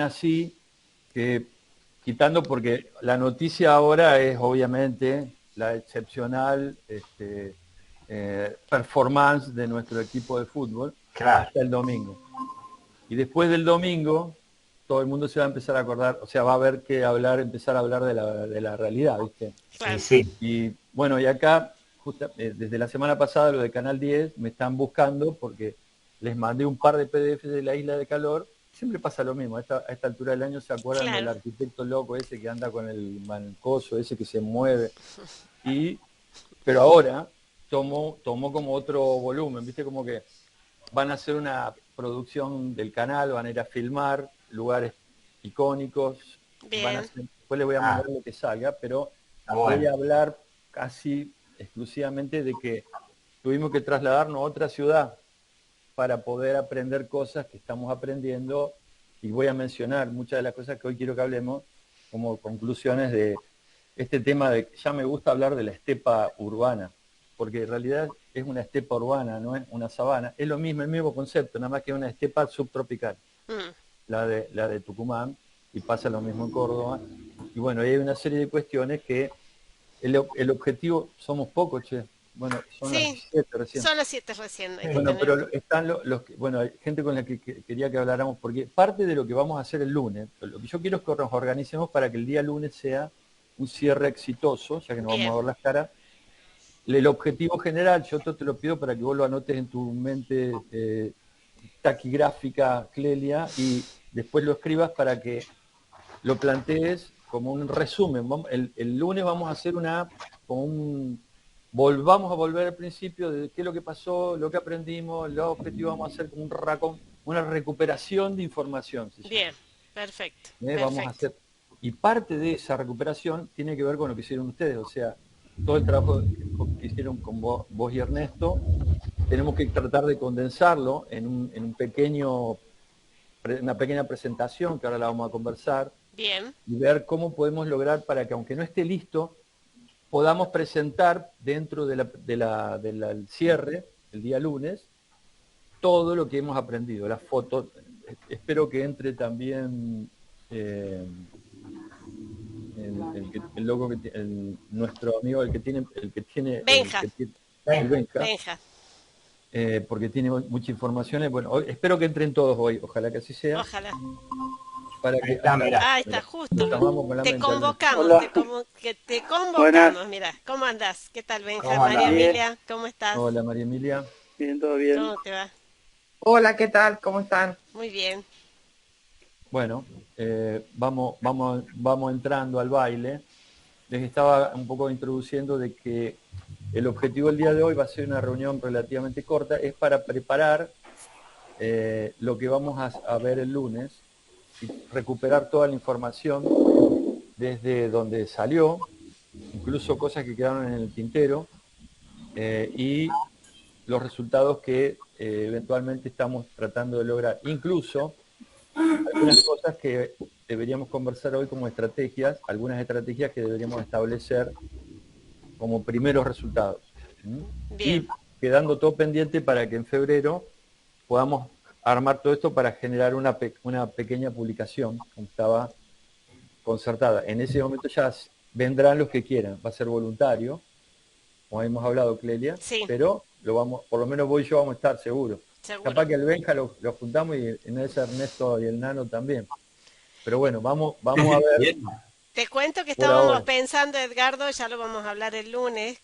así que, quitando porque la noticia ahora es obviamente la excepcional performance de nuestro equipo de fútbol Claro. hasta el domingo. Y después del domingo todo el mundo se va a empezar a acordar, o sea, va a haber que hablar, empezar a hablar de la realidad, ¿viste? Y Claro. sí, Y bueno, y acá, desde la semana pasada, lo de Canal 10 me están buscando porque les mandé un par de PDFs de la Isla de Calor. Siempre pasa lo mismo, a esta altura del año se acuerdan del Claro. arquitecto loco ese que anda con el mancoso ese que se mueve. Pero ahora tomó como otro volumen, ¿viste? Como que van a hacer una producción del canal, van a ir a filmar lugares icónicos, Bien. después les voy a ah, mandar lo que salga, pero está voy bueno. a hablar casi exclusivamente de que tuvimos que trasladarnos a otra ciudad para poder aprender cosas que estamos aprendiendo, y voy a mencionar muchas de las cosas que hoy quiero que hablemos como conclusiones de este tema de que ya me gusta hablar de la estepa urbana, porque en realidad es una estepa urbana, no es una sabana, es lo mismo, el mismo concepto, nada más que una estepa subtropical, Mm. la de Tucumán, y pasa lo mismo en Córdoba. Y bueno, hay una serie de cuestiones que el objetivo, somos pocos, che. Bueno, son las Sí, 7 recién. son las 7 recién, hay que Bueno, tener. pero están bueno, hay gente con la que quería que habláramos, porque parte de lo que vamos a hacer el lunes, lo que yo quiero es que nos organicemos para que el día lunes sea un cierre exitoso, ya que no vamos Bien. a ver las caras. El objetivo general, yo te lo pido para que vos lo anotes en tu mente taquigráfica, Clelia, y después lo escribas para que lo plantees como un resumen. El lunes vamos a hacer volvamos a volver al principio de qué es lo que pasó, lo que aprendimos, los objetivos, vamos a hacer como una recuperación de información, se llama. Bien. Perfecto. Vamos a Perfecto. hacer, y parte de esa recuperación tiene que ver con lo que hicieron ustedes, o sea, todo el trabajo que hicieron con vos y Ernesto, tenemos que tratar de condensarlo en una pequeña presentación que ahora la vamos a conversar, Bien. y ver cómo podemos lograr para que, aunque no esté listo, podamos presentar dentro del cierre, el día lunes, todo lo que hemos aprendido. Las fotos, espero que entre también el loco nuestro amigo, Benja. el Venga. Benja, Benja. porque tiene muchas informaciones. Bueno, espero que entren todos hoy, ojalá que así sea, Ojalá. para Ahí que está, mirá. Ah, está mira, justo. vamos con la Te mente al menos. convocamos, Hola, que te buenas, convocamos. Mira, ¿cómo andás? ¿Qué tal, Benja? ¿Cómo María andás? bien, Emilia, ¿cómo estás? Hola María Emilia. bien, todo bien. ¿Cómo te va? Hola, ¿qué tal? ¿Cómo están? Muy bien. Bueno, vamos entrando al baile. Les estaba un poco introduciendo de que el objetivo del día de hoy va a ser una reunión relativamente corta, es para preparar lo que vamos a ver el lunes y recuperar toda la información desde donde salió, incluso cosas que quedaron en el tintero, y los resultados que eventualmente estamos tratando de lograr. Incluso algunas cosas que deberíamos conversar hoy como estrategias, algunas estrategias que deberíamos establecer como primeros resultados. Bien. Y quedando todo pendiente para que en febrero podamos armar todo esto para generar una pequeña publicación, como estaba concertada. En ese momento ya vendrán los que quieran, va a ser voluntario, como hemos hablado, Clelia, Sí, pero por lo menos vos y yo vamos a estar seguros. seguro. Capaz que el Benja lo juntamos y en ese Ernesto y el Nano también. Pero bueno, vamos a ver Bien. Te cuento que por estábamos ahora. pensando, Edgardo, ya lo vamos a hablar el lunes,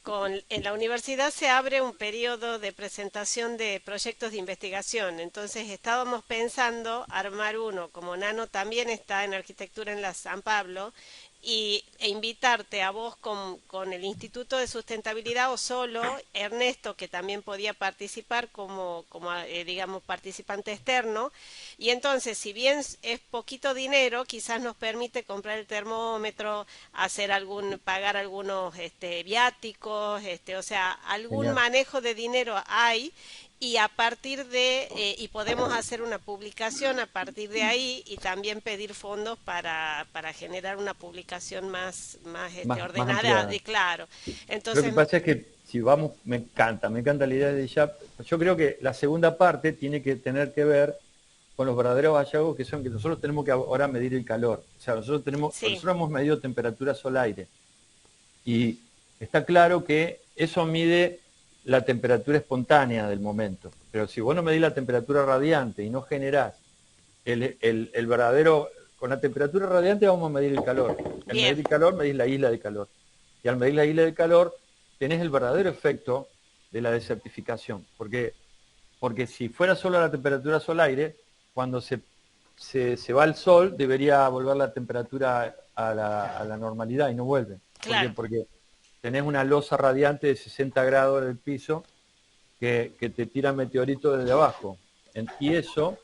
en la universidad se abre un periodo de presentación de proyectos de investigación, entonces estábamos pensando armar uno, como Nano también está en arquitectura en la San Pablo, e invitarte a vos con el Instituto de Sustentabilidad o solo Ernesto, que también podía participar como digamos, participante externo. Y entonces, si bien es poquito dinero, quizás nos permite comprar el termómetro, pagar algunos viáticos, o sea, algún Genial. manejo de dinero hay, y a partir y podemos hacer una publicación a partir de ahí y también pedir fondos para generar una publicación más Más ordenada ampliada. y claro. Lo que Entonces, pasa es que si vamos, me encanta la idea de ya. Yo creo que la segunda parte tiene que tener que ver, con los verdaderos hallazgos, que son que nosotros tenemos que ahora medir el calor. O sea, nosotros hemos medido temperatura sol-aire. Y está claro que eso mide la temperatura espontánea del momento. Pero si vos no medís la temperatura radiante y no generás el verdadero... Con la temperatura radiante vamos a medir el calor. Al medir el calor, medís la isla de calor. Y al medir la isla de calor, tenés el verdadero efecto de la desertificación. Porque si fuera solo la temperatura sol-aire, cuando se va el sol, debería volver la temperatura a la normalidad y no vuelve. Claro. Porque tenés una losa radiante de 60 grados en el piso que te tira meteoritos desde abajo. Y eso,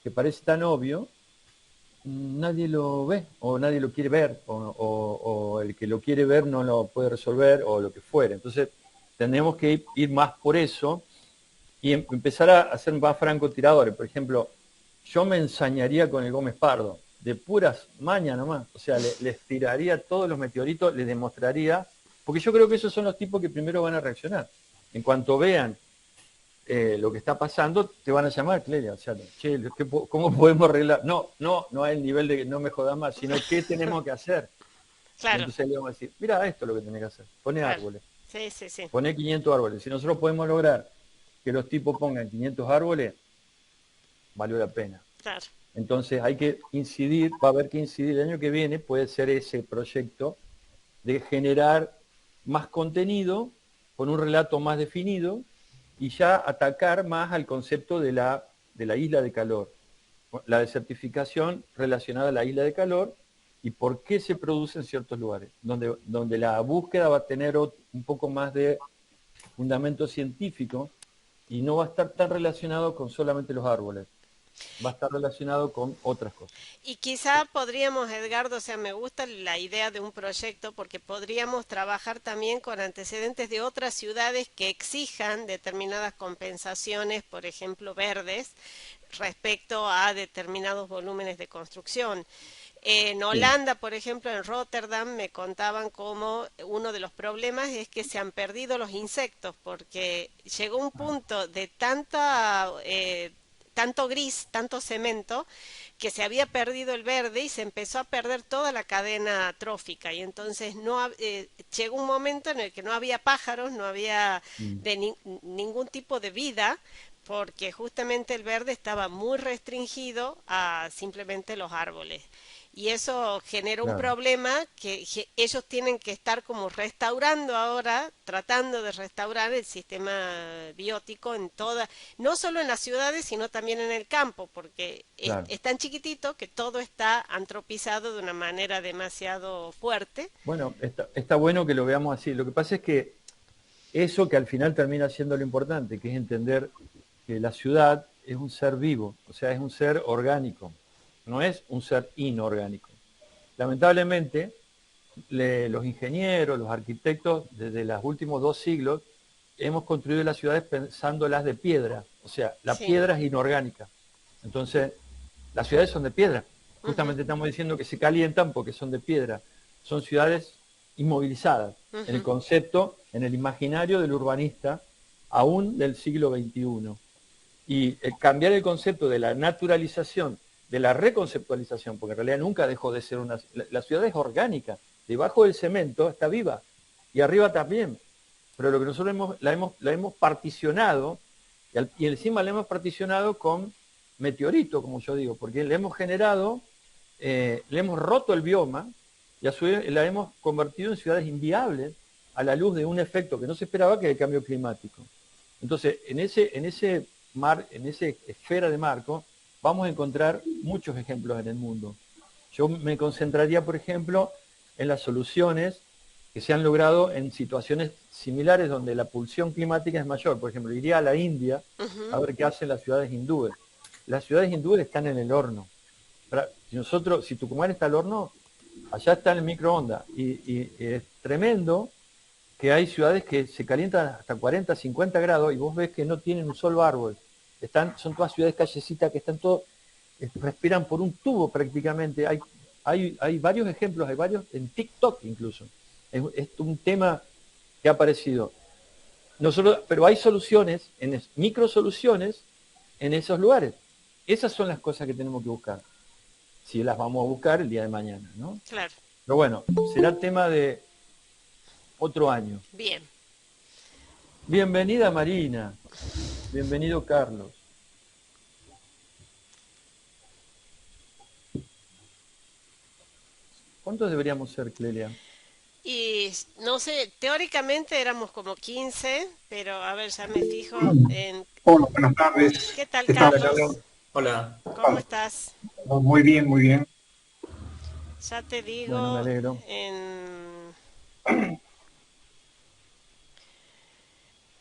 que parece tan obvio, nadie lo ve, o nadie lo quiere ver, o el que lo quiere ver no lo puede resolver, o lo que fuera. Entonces, tenemos que ir más por eso y empezar a ser más francotiradores. Por ejemplo, yo me ensañaría con el Gómez Pardo, de puras mañas nomás. O sea, les tiraría todos los meteoritos, les demostraría, porque yo creo que esos son los tipos que primero van a reaccionar. En cuanto vean lo que está pasando, te van a llamar, Clelia, o sea, che, ¿cómo podemos arreglar? No hay el nivel de que no me jodas más, sino qué tenemos que hacer. Claro. Entonces le vamos a decir, mira, esto es lo que tenés que hacer, poné árboles. Sí. Poné 500 árboles. Si nosotros podemos lograr que los tipos pongan 500 árboles, valió la pena. Claro. Entonces hay que incidir, va a haber que incidir el año que viene, puede ser ese proyecto de generar más contenido con un relato más definido y ya atacar más al concepto de la isla de calor, la desertificación relacionada a la isla de calor y por qué se produce en ciertos lugares, donde la búsqueda va a tener un poco más de fundamento científico y no va a estar tan relacionado con solamente los árboles. Va a estar relacionado con otras cosas. Y quizá podríamos, Edgardo, o sea, me gusta la idea de un proyecto porque podríamos trabajar también con antecedentes de otras ciudades que exijan determinadas compensaciones, por ejemplo, verdes, respecto a determinados volúmenes de construcción. En Holanda, por ejemplo, en Rotterdam, me contaban como uno de los problemas es que se han perdido los insectos porque llegó un punto de tanto gris, tanto cemento, que se había perdido el verde y se empezó a perder toda la cadena trófica. Y entonces llegó un momento en el que no había pájaros, no había ningún tipo de vida, porque justamente el verde estaba muy restringido a simplemente los árboles. Y eso genera un problema que ellos tienen que estar como restaurando ahora, tratando de restaurar el sistema biótico en no solo en las ciudades, sino también en el campo, porque es tan chiquitito que todo está antropizado de una manera demasiado fuerte. Bueno, está bueno que lo veamos así. Lo que pasa es que eso que al final termina siendo lo importante, que es entender que la ciudad es un ser vivo, o sea, es un ser orgánico. No es un ser inorgánico. Lamentablemente, los ingenieros, los arquitectos, desde los últimos 2 siglos, hemos construido las ciudades pensándolas de piedra. O sea, la piedra es inorgánica. Entonces, las ciudades son de piedra. Justamente estamos diciendo que se calientan porque son de piedra. Son ciudades inmovilizadas. En el concepto, en el imaginario del urbanista, aún del siglo XXI. Y cambiar el concepto de la naturalización, de la reconceptualización, porque en realidad nunca dejó de ser la ciudad es orgánica, debajo del cemento está viva, y arriba también, pero lo que nosotros la hemos particionado, y encima la hemos particionado con meteorito, como yo digo, porque le hemos generado, le hemos roto el bioma, y a su vez la hemos convertido en ciudades inviables a la luz de un efecto que no se esperaba, que es el cambio climático. Entonces, en ese esfera de marco, vamos a encontrar muchos ejemplos en el mundo. Yo me concentraría, por ejemplo, en las soluciones que se han logrado en situaciones similares donde la pulsión climática es mayor. Por ejemplo, iría a la India a ver qué hacen las ciudades hindúes. Las ciudades hindúes están en el horno. Si Tucumán está al horno, allá está en el microondas. Y es tremendo que hay ciudades que se calientan hasta 40, 50 grados y vos ves que no tienen un solo árbol. Son todas ciudades callecitas que están todos, respiran por un tubo prácticamente. Hay varios ejemplos, hay varios en TikTok incluso. Es un tema que ha aparecido. Pero hay soluciones, microsoluciones en esos lugares. esas son las cosas que tenemos que buscar. Si las vamos a buscar el día de mañana, ¿no? Claro. Pero bueno, será tema de otro año. Bien. Bienvenida Marina, bienvenido Carlos. ¿Cuántos deberíamos ser, Clelia? Y no sé, teóricamente éramos como 15, pero a ver, ya me fijo en... Hola, buenas tardes. ¿Qué tal, ¿Qué tal? Carlos? Hola. ¿Cómo estás? Muy bien, muy bien. Ya te Bueno, me digo, alegro.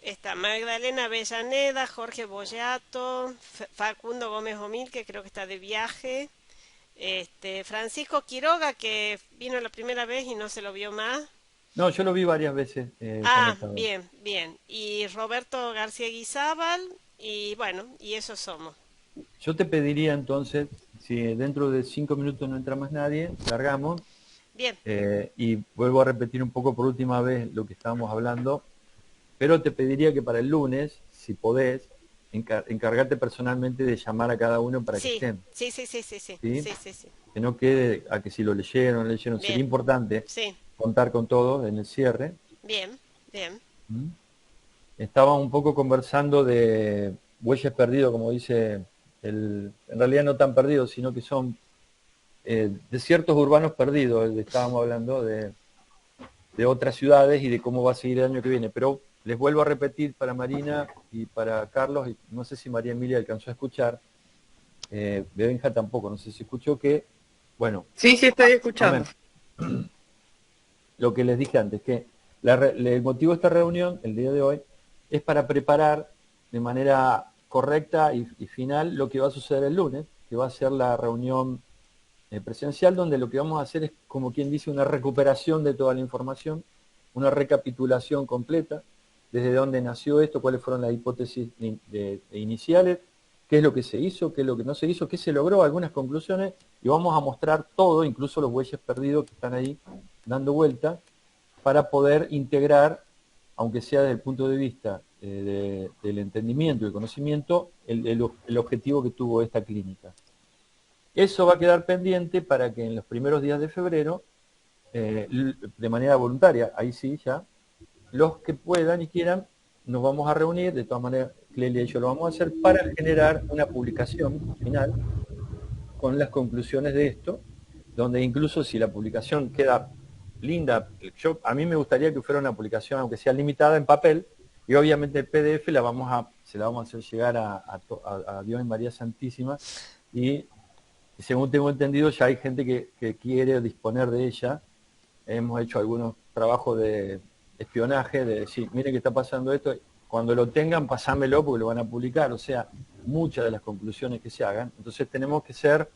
está Magdalena Avellaneda, Jorge Boyato, Facundo Gómez Omil, que creo que está de viaje, Francisco Quiroga, que vino la primera vez y no se lo vio más. No, yo lo vi varias veces Ah, conectado. bien, bien. Y Roberto García Guizábal, y bueno, y eso somos. Yo te pediría entonces, si dentro de 5 minutos no entra más nadie, largamos. Bien, Y vuelvo a repetir un poco por última vez lo que estábamos hablando, pero te pediría que para el lunes, si podés, encargarte personalmente de llamar a cada uno para que sí, estén, sí, sí, sí, sí, sí, ¿sí? sí, sí, sí. Que no quede a que si lo leyeron, no leyeron. Sería Bien, importante sí, contar con todos en el cierre. bien, bien. ¿Mm? Estaba un poco conversando de bueyes perdidos, como dice, en realidad no tan perdidos, sino que son desiertos urbanos perdidos. Estábamos hablando de otras ciudades y de cómo va a seguir el año que viene. Pero les vuelvo a repetir para Marina y para Carlos, y no sé si María Emilia alcanzó a escuchar, Benja tampoco, no sé si escuchó que, bueno, Sí, sí, estoy escuchando. lo que les dije antes, que el motivo de esta reunión, el día de hoy, es para preparar de manera correcta y final lo que va a suceder el lunes, que va a ser la reunión presencial, donde lo que vamos a hacer es, como quien dice, una recuperación de toda la información, una recapitulación completa, desde dónde nació esto, cuáles fueron las hipótesis iniciales, qué es lo que se hizo, qué es lo que no se hizo, qué se logró, algunas conclusiones, y vamos a mostrar todo, incluso los bueyes perdidos que están ahí dando vuelta, para poder integrar, aunque sea desde el punto de vista del entendimiento y el conocimiento, el objetivo que tuvo esta clínica. Eso va a quedar pendiente para que en los primeros días de febrero, de manera voluntaria, ahí sí ya, los que puedan y quieran, nos vamos a reunir, de todas maneras, Clelia y yo lo vamos a hacer, para generar una publicación final con las conclusiones de esto, donde incluso si la publicación queda linda, a mí me gustaría que fuera una publicación, aunque sea limitada en papel, y obviamente el PDF se la vamos a hacer llegar a Dios y María Santísima, y según tengo entendido ya hay gente que quiere disponer de ella. Hemos hecho algunos trabajos de espionaje, de decir, miren que está pasando esto, cuando lo tengan pasámelo porque lo van a publicar, o sea, muchas de las conclusiones que se hagan. Entonces tenemos que ser,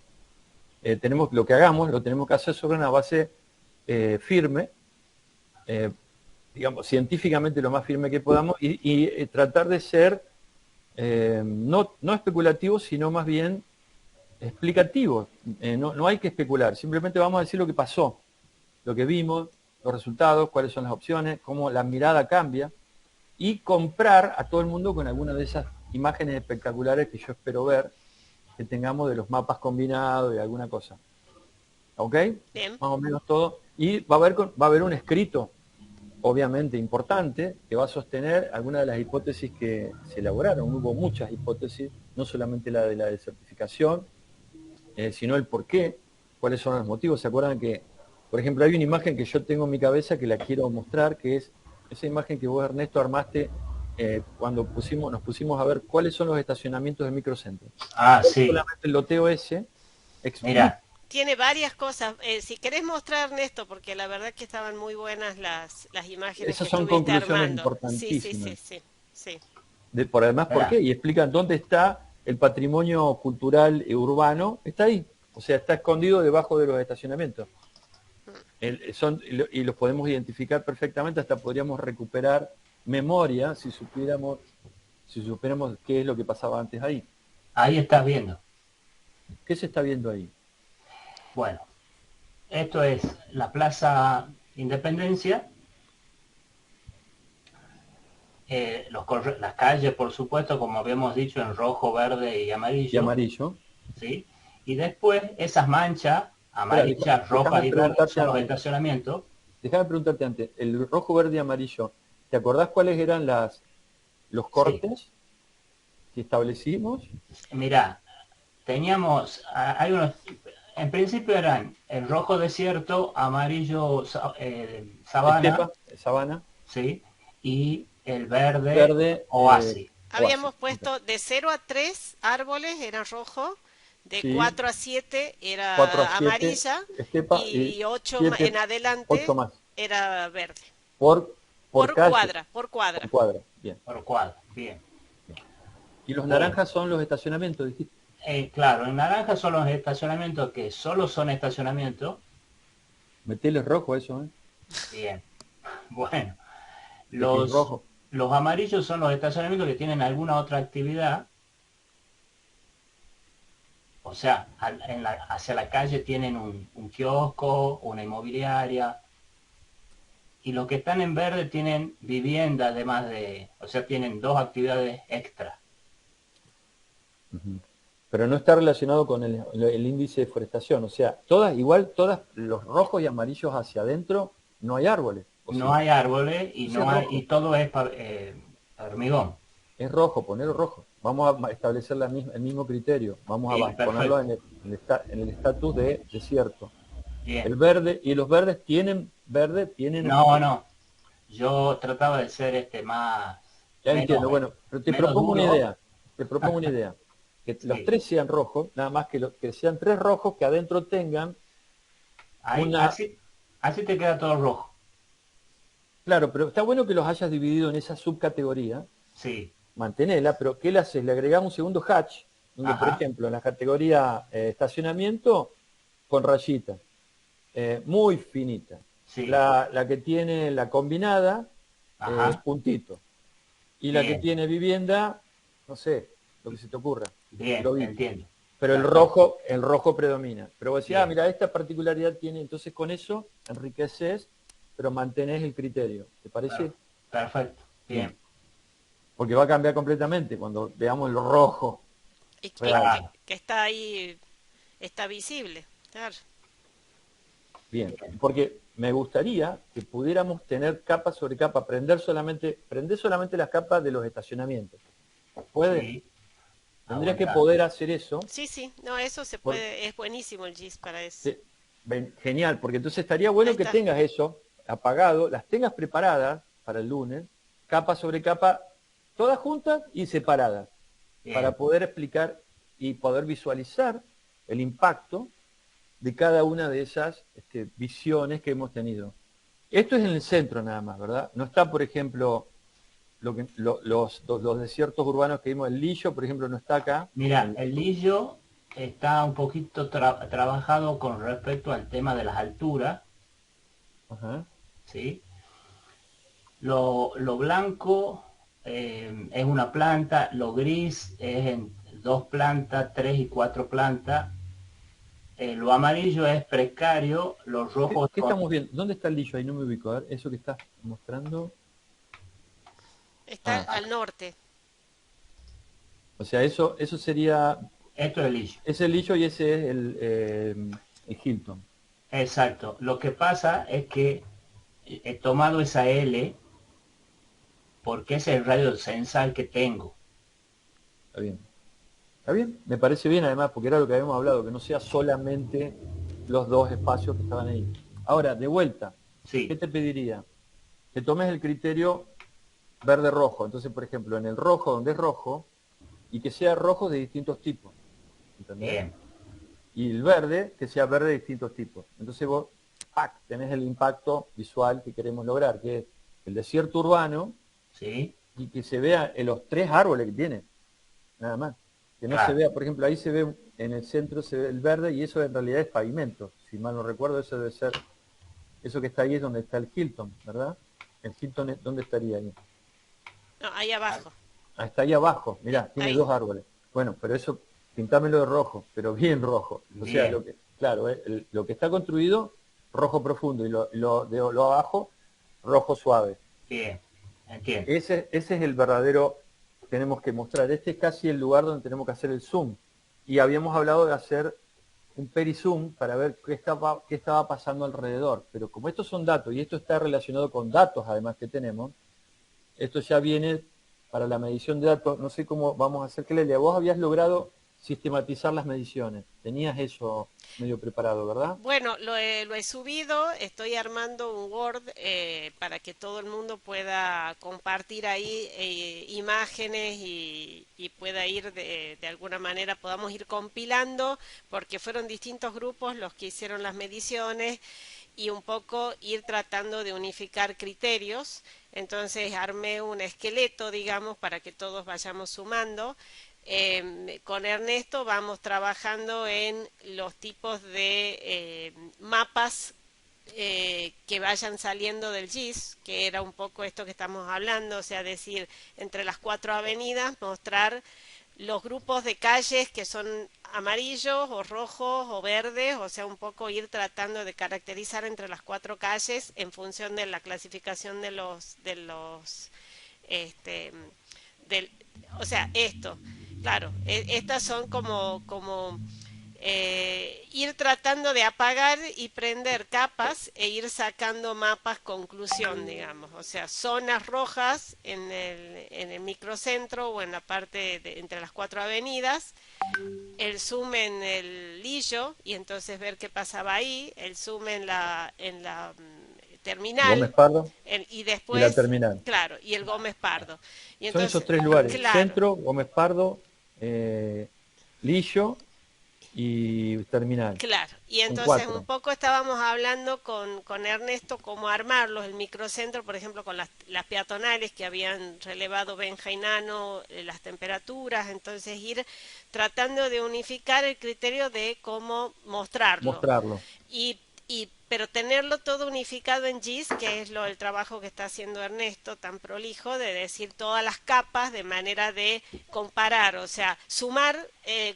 lo que hagamos, lo tenemos que hacer sobre una base firme, digamos, científicamente lo más firme que podamos, y tratar de ser no especulativo, sino más bien explicativo. No hay que especular, simplemente vamos a decir lo que pasó, lo que vimos, los resultados, cuáles son las opciones, cómo la mirada cambia, y comprar a todo el mundo con alguna de esas imágenes espectaculares que yo espero ver, que tengamos de los mapas combinados y alguna cosa. ¿Ok? Bien. Más o menos todo. Y va a haber un escrito, obviamente importante, que va a sostener algunas de las hipótesis que se elaboraron. Hubo muchas hipótesis, no solamente la de la desertificación, sino el por qué, cuáles son los motivos. ¿Se acuerdan que, por ejemplo, hay una imagen que yo tengo en mi cabeza que la quiero mostrar, que es esa imagen que vos, Ernesto, armaste cuando nos pusimos a ver cuáles son los estacionamientos del microcentro? Ah, sí. Solamente el loteo ese explica. Mira, Tiene varias cosas. Si querés mostrar, Ernesto, porque la verdad que estaban muy buenas las imágenes Esas que son estuviste conclusiones armando. Sí, sí, sí, importantísimas. sí, sí. Además, ¿por mira, qué? Y explican dónde está el patrimonio cultural y urbano. Está ahí. O sea, está escondido debajo de los estacionamientos. Y los podemos identificar perfectamente, hasta podríamos recuperar memoria si supiéramos qué es lo que pasaba antes ahí. ahí estás viendo. ¿Qué se está viendo ahí? Bueno, esto es la Plaza Independencia, las calles, por supuesto, como habíamos dicho, en rojo, verde y amarillo. Y amarillo. ¿sí? Y después esas manchas amarillas, rojas y verdes son los estacionamientos. Déjame preguntarte antes, el rojo, verde y amarillo, ¿te acordás cuáles eran los cortes Sí. que establecimos? Mirá, teníamos, hay unos, en principio eran el rojo desierto, amarillo sabana, Estepa, sabana, ¿sí? Y el verde verde, oasis. oasis. Habíamos puesto de 0 a 3 árboles eran rojo, de Sí, 4 a 7 4 a era 7 amarilla estepa y y 8 en 7, 8 adelante más. era verde. Por, por Por calle, cuadra, por cuadra. por cuadra. Bien. Por cuadro, bien. Y los Bueno, naranjas son los estacionamientos, dijiste. claro, en naranja son los estacionamientos que solo son estacionamientos. Metele rojo a eso, ¿eh? Bien, bueno. De que es Los, rojo. los amarillos son los estacionamientos que tienen alguna otra actividad. O sea, hacia la calle tienen un kiosco, una inmobiliaria. Y los que están en verde tienen vivienda además de... O sea, tienen dos actividades extra. Ujú. Pero no está relacionado con el índice de forestación. O sea, todas, los rojos y amarillos hacia adentro, no hay árboles. ¿O sí? No hay árboles y Entonces es no hay, rojo. y todo es hormigón. Es rojo, ponerlo rojo. Vamos a establecer el mismo criterio. Vamos a Bien, ponerlo perfecto. en el estatus de desierto. Bien. El verde, y los verdes tienen No, no. Yo trataba de ser más, ya menos, entiendo, bueno, pero te menos propongo una duro. idea. Te propongo una idea. Que los Sí. tres sean rojos, nada más que sean tres rojos que adentro tengan Ahí, una. así te queda todo rojo. Claro, pero está bueno que los hayas dividido en esa subcategoría, Sí. mantenela, pero ¿qué le haces? Le agregamos un segundo hatch, donde por Ajá. ejemplo en la categoría estacionamiento, con rayita, muy finita. Sí. La que tiene la combinada, Ajá. puntito. Y la que Bien. tiene vivienda, no sé, lo que se te ocurra, Bien. globito. Entiendo. Pero Perfecto. el rojo predomina. Pero vos decís, Bien. mira, esta particularidad tiene, entonces con eso enriqueces, pero mantenés el criterio. ¿Te parece? Perfecto. Bien. Bien. Porque va a cambiar completamente cuando veamos el rojo Y real. Claro. que está ahí, está visible. Claro. Bien. Porque me gustaría que pudiéramos tener capa sobre capa, prender solamente las capas de los estacionamientos. ¿Puede? Sí. Tendría que Aguanta. poder hacer eso. Sí, sí, no, eso se puede, es buenísimo el GIS para eso. Genial, porque entonces estaría Ahí bueno que está. tengas eso apagado, las tengas preparadas para el lunes, capa sobre capa, todas juntas y separadas, para Bien. poder explicar y poder visualizar el impacto de cada una de esas visiones que hemos tenido. Esto es en el centro nada más, ¿verdad? No está, por ejemplo, los desiertos urbanos que vimos, el Lillo, por ejemplo, no está acá. Mira, el lillo está un poquito trabajado con respecto al tema de las alturas, Ajá. ¿sí? Lo blanco es una planta, lo gris es en dos plantas, tres y cuatro plantas, lo amarillo es precario, los rojos ¿Qué son... estamos viendo? ¿Dónde está el Lillo? Ahí no me ubico. A ver, eso que estás mostrando. Está Ah, al norte. o sea, eso sería, Esto es el lillo. ese Lillo y ese es el Hilton. Exacto. Lo que pasa es que he tomado esa L porque es el radio censal que tengo. Está bien. Está bien, me parece bien además, porque era lo que habíamos hablado, que no sea solamente los dos espacios que estaban ahí. Ahora, de vuelta, ¿qué Sí, te pediría? Que tomes el criterio verde-rojo. Entonces, por ejemplo, en el rojo, donde es rojo, y que sea rojo de distintos tipos. ¿Entendés? bien, Y el verde, que sea verde de distintos tipos. Entonces vos, ¡pac!, tenés el impacto visual que queremos lograr, que es el desierto urbano, sí, y que se vea en los tres árboles que tiene, nada más. Que no se claro, vea, por ejemplo, ahí se ve, en el centro se ve el verde, y eso en realidad es pavimento. Si mal no recuerdo, eso debe ser, eso que está ahí es donde está el Hilton, ¿verdad? El Hilton, ¿dónde estaría ahí? No, ahí abajo. Ah, está ahí abajo, mirá, tiene Ahí. dos árboles. Bueno, pero eso, pintámelo de rojo, pero bien rojo. O sea, bien, claro, lo que está construido, rojo profundo, y lo abajo, rojo suave. bien, entiendo. Ese es el verdadero que tenemos que mostrar. Este es casi el lugar donde tenemos que hacer el zoom. y habíamos hablado de hacer un perizoom para ver qué estaba pasando alrededor. Pero como estos son datos, y esto está relacionado con datos además que tenemos, esto ya viene para la medición de datos. No sé cómo vamos a hacer, Clelia. Vos habías logrado sistematizar las mediciones. Tenías eso medio preparado, ¿verdad? Bueno, lo he subido, estoy armando un Word para que todo el mundo pueda compartir ahí imágenes y pueda ir de alguna manera, podamos ir compilando, porque fueron distintos grupos los que hicieron las mediciones y un poco ir tratando de unificar criterios. Entonces armé un esqueleto, digamos, para que todos vayamos sumando. Con Ernesto vamos trabajando en los tipos de mapas que vayan saliendo del GIS, que era un poco esto que estamos hablando, o sea, decir, entre las 4 avenidas, mostrar los grupos de calles que son amarillos o rojos o verdes, o sea, un poco ir tratando de caracterizar entre las 4 calles en función de la clasificación este, del, o sea, esto. Claro, estas son como ir tratando de apagar y prender capas e ir sacando mapas conclusión, digamos. O sea, zonas rojas en el microcentro o en la parte entre las 4 avenidas, el zoom en el Lillo y entonces ver qué pasaba ahí, el zoom en la Gómez terminal Pardo y y la después, terminal. claro, y el Gómez Pardo. Y Son entonces, esos 3 lugares. claro, Centro, Gómez Pardo, Lillo y terminal. claro, y Son entonces un 4. poco estábamos hablando con Ernesto cómo armarlos, el microcentro, por ejemplo, con las peatonales que habían relevado Benja y Nano, las temperaturas, entonces ir tratando de unificar el criterio de cómo mostrarlo. Mostrarlo. Pero tenerlo todo unificado en GIS, que es el trabajo que está haciendo Ernesto, tan prolijo, de decir todas las capas de manera de comparar, o sea, sumar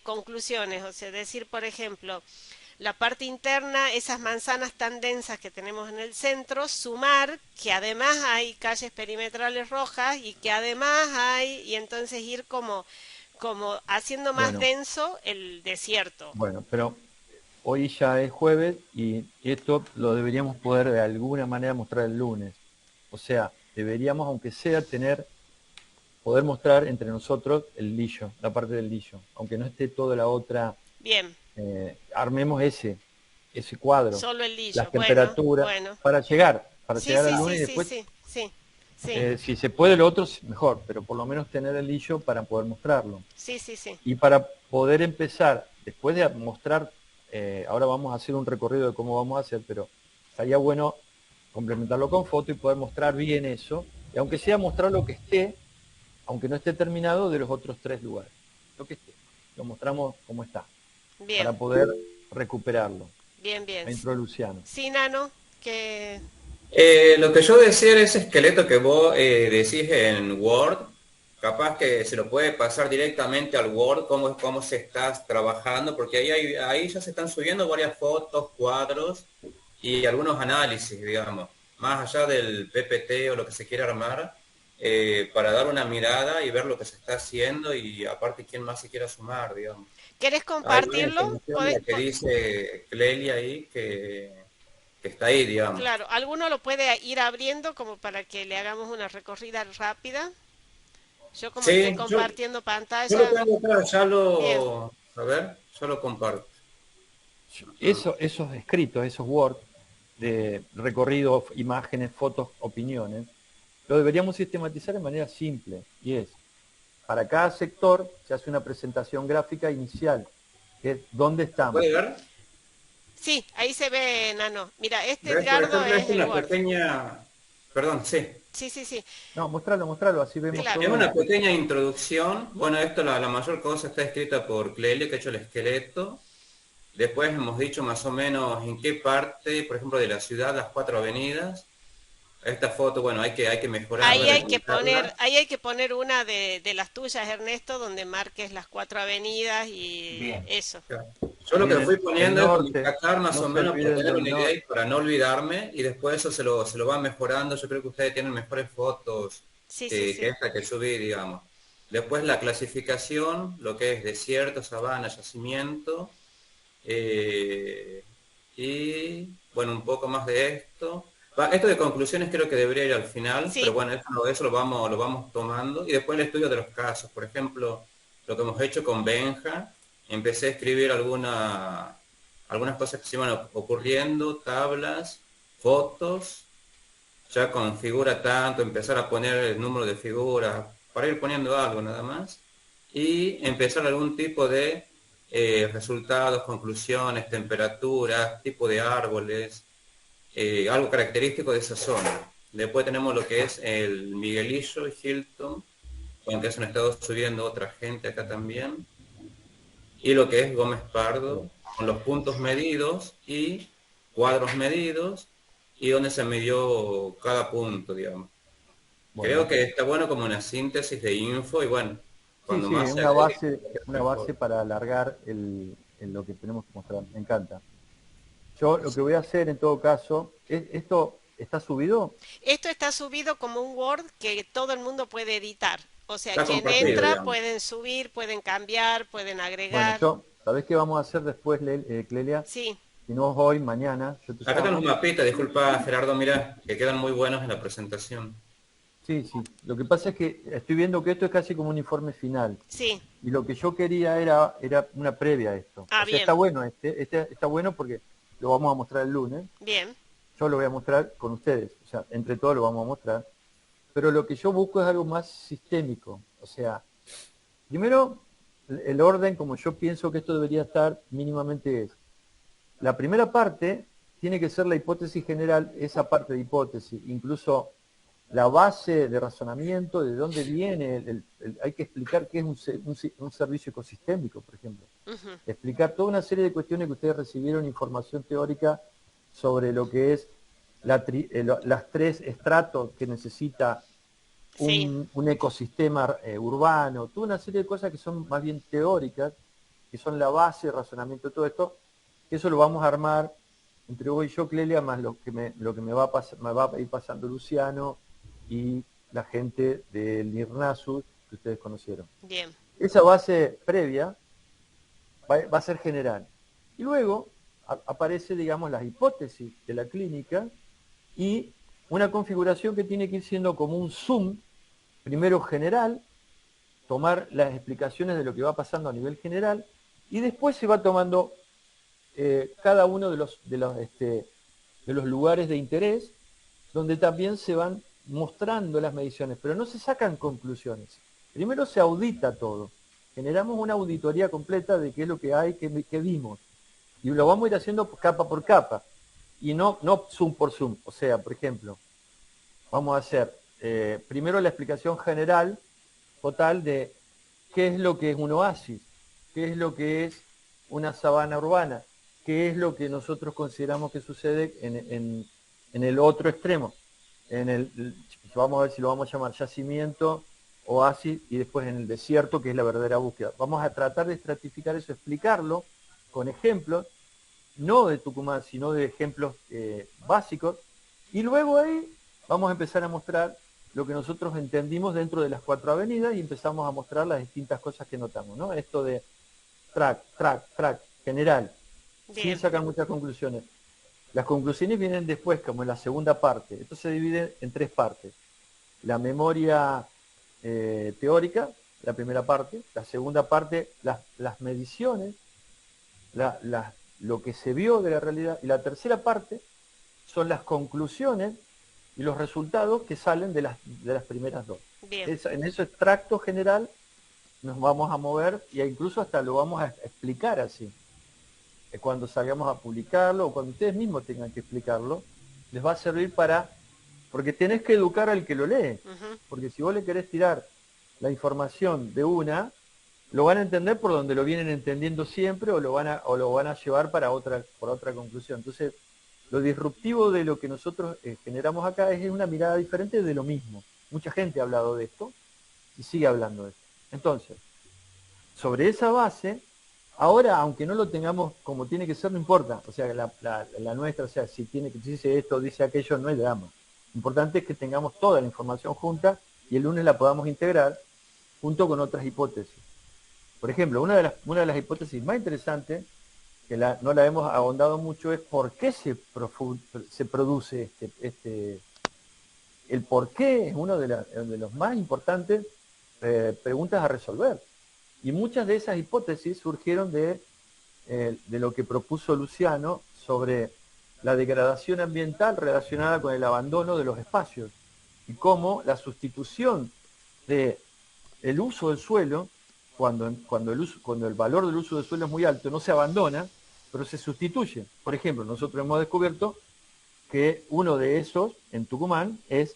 conclusiones, o sea, decir, por ejemplo, la parte interna, esas manzanas tan densas que tenemos en el centro, sumar que además hay calles perimetrales rojas y que además hay, y entonces ir como haciendo más Bueno, denso el desierto. bueno, pero hoy ya es jueves y esto lo deberíamos poder de alguna manera mostrar el lunes. O sea, deberíamos, aunque sea, poder mostrar entre nosotros el Lillo, la parte del Lillo, aunque no esté toda la otra. Bien, Armemos ese cuadro, solo el Lillo, las bueno, temperaturas, bueno. para llegar Sí, al sí, lunes sí, y sí, después, sí, sí, sí, si se puede lo otro, mejor, pero por lo menos tener el Lillo para poder mostrarlo. sí, sí, sí. Y para poder empezar, después de mostrar, ahora vamos a hacer un recorrido de cómo vamos a hacer, pero estaría bueno complementarlo con foto y poder mostrar bien eso, y aunque sea mostrar lo que esté, aunque no esté terminado, de los otros 3 lugares. Lo que esté, lo mostramos como está, para Bien, poder recuperarlo. bien, bien. Entró Luciano. Sí, Nano, que Lo que yo decía era ese esqueleto que vos decís en Word, capaz que se lo puede pasar directamente al Word, cómo se está trabajando, porque ahí ya se están subiendo varias fotos, cuadros y algunos análisis, digamos, más allá del PPT o lo que se quiera armar, para dar una mirada y ver lo que se está haciendo y aparte quién más se quiera sumar, digamos. ¿querés Hay buena compartirlo? información de la que dice Clelia ahí, que está ahí, digamos. Claro, alguno lo puede ir abriendo como para que le hagamos una recorrida rápida. Yo como estoy Sí, compartiendo yo lo pantalla, tengo acá, bien, a ver, ya lo comparto. Esos escritos, esos Word, de recorrido, imágenes, fotos, opiniones, lo deberíamos sistematizar de manera simple. Y es, para cada sector se hace una presentación gráfica inicial, que es dónde estamos. ¿Puede ver? sí, ahí se ve, Nano. Mira, este ¿Ves? Por Edgardo ejemplo, es esta es el una Word. pequeña, perdón, sí. Sí, sí, sí, No, mostralo, así vemos claro. Es todo. una pequeña introducción. Bueno, esto la mayor cosa está escrita por Clelia, que ha hecho el esqueleto. Después hemos dicho más o menos en qué parte, por ejemplo, de la ciudad, las 4 avenidas. Esta foto, bueno, hay que mejorarla, recortarla. Ahí hay que poner una de las tuyas, Ernesto, donde marques las 4 avenidas y Bien. eso. Yo lo que fui Miren, el poniendo es como norte, destacar más no o se menos para olviden tener del una idea norte. y para no olvidarme, y después eso se lo va mejorando. Yo creo que ustedes tienen mejores fotos Sí, sí, que sí. esta que subí, digamos. Después la clasificación, lo que es desierto, sabana, yacimiento, y bueno, un poco más de esto. Esto de conclusiones creo que debería ir al final, pero Sí, bueno, eso lo vamos tomando. Y después el estudio de los casos, por ejemplo, lo que hemos hecho con Benja, empecé a escribir algunas cosas que se iban ocurriendo, tablas, fotos, ya con figura tanto, empezar a poner el número de figuras, para ir poniendo algo nada más, y empezar algún tipo de resultados, conclusiones, temperaturas, tipo de árboles, algo característico de esa zona. Después tenemos lo que es el Miguelillo y Hilton, aunque se han estado subiendo otra gente acá también, y lo que es Gómez Pardo, con los puntos medidos y cuadros medidos, y donde se midió cada punto, digamos. Creo Bueno, que está bueno como una síntesis de info, y bueno, sí, cuando sí, más se agregue, una base mejor. para alargar lo que tenemos que mostrar. Me encanta. Yo lo que voy a hacer en todo caso, ¿esto está subido? esto está subido como un Word que todo el mundo puede editar. O sea, Está quien compartido, entra digamos. pueden subir, pueden cambiar, pueden Bueno, agregar. ¿sabés qué vamos a hacer después, Clelia? Sí, Si no es hoy, mañana, yo te Acá están los llamo. mapitas, disculpa Gerardo, mira, que quedan muy buenos en la presentación. Sí, sí. Lo que pasa es que estoy viendo que esto es casi como un informe final. sí. Y lo que yo quería era una previa a esto. Ah, O sea, está bien, bueno este está bueno porque lo vamos a mostrar el lunes. bien. Yo lo voy a mostrar con ustedes. O sea, entre todos lo vamos a mostrar. Pero lo que yo busco es algo más sistémico. O sea, primero, el orden como yo pienso que esto debería estar mínimamente es. La primera parte tiene que ser la hipótesis general, esa parte de hipótesis, incluso la base de razonamiento, de dónde viene, hay que explicar qué es un servicio ecosistémico, por ejemplo. Ujú. Explicar toda una serie de cuestiones que ustedes recibieron información teórica sobre lo que es las tres estratos que necesita Sí, un ecosistema urbano, toda una serie de cosas que son más bien teóricas, que son la base de razonamiento de todo esto, que eso lo vamos a armar entre vos y yo, Clelia, más lo que me va a ir pasando Luciano y la gente del IRNASU que ustedes conocieron. bien, Esa base previa va a ser general. Y luego aparece, digamos, las hipótesis de la clínica y una configuración que tiene que ir siendo como un zoom, primero general, tomar las explicaciones de lo que va pasando a nivel general, y después se va tomando cada uno de los lugares de interés, donde también se van mostrando las mediciones, pero no se sacan conclusiones. Primero se audita todo. Generamos una auditoría completa de qué es lo que hay, qué vimos. Y lo vamos a ir haciendo capa por capa. Y no zoom por zoom. O sea, por ejemplo, vamos a hacer primero la explicación general, total, de qué es lo que es un oasis, qué es lo que es una sabana urbana, qué es lo que nosotros consideramos que sucede en el otro extremo, vamos a ver si lo vamos a llamar yacimiento, oasis, y después en el desierto, que es la verdadera búsqueda. Vamos a tratar de estratificar eso, explicarlo con ejemplos, no de Tucumán, sino de ejemplos básicos, y luego ahí vamos a empezar a mostrar lo que nosotros entendimos dentro de las 4 avenidas y empezamos a mostrar las distintas cosas que notamos, ¿no? Esto de track, general, sin bien, sacar muchas conclusiones. Las conclusiones vienen después, como en la segunda parte. Esto se divide en 3 partes. La memoria teórica, la primera parte. La segunda parte, las mediciones, lo que se vio de la realidad. Y la tercera parte son las conclusiones y los resultados que salen de las primeras 2. bien. En ese extracto general nos vamos a mover e incluso hasta lo vamos a explicar así. Cuando salgamos a publicarlo o cuando ustedes mismos tengan que explicarlo, les va a servir porque tenés que educar al que lo lee. Ujú. Porque si vos le querés tirar la información de una, lo van a entender por donde lo vienen entendiendo siempre o lo van a llevar por otra conclusión. Entonces, lo disruptivo de lo que nosotros generamos acá es una mirada diferente de lo mismo. Mucha gente ha hablado de esto y sigue hablando de esto. Entonces, sobre esa base, ahora, aunque no lo tengamos como tiene que ser, no importa. O sea, la nuestra, o sea, si dice esto, dice aquello, no hay drama. Lo importante es que tengamos toda la información junta y el lunes la podamos integrar junto con otras hipótesis. Por ejemplo, una de las hipótesis más interesantes, que no la hemos ahondado mucho, es por qué se produce el por qué es uno de los más importantes preguntas a resolver. Y muchas de esas hipótesis surgieron de lo que propuso Luciano sobre la degradación ambiental relacionada con el abandono de los espacios y cómo la sustitución del uso del suelo, cuando el valor del uso del suelo es muy alto, no se abandona, pero se sustituye. Por ejemplo, nosotros hemos descubierto que uno de esos, en Tucumán, es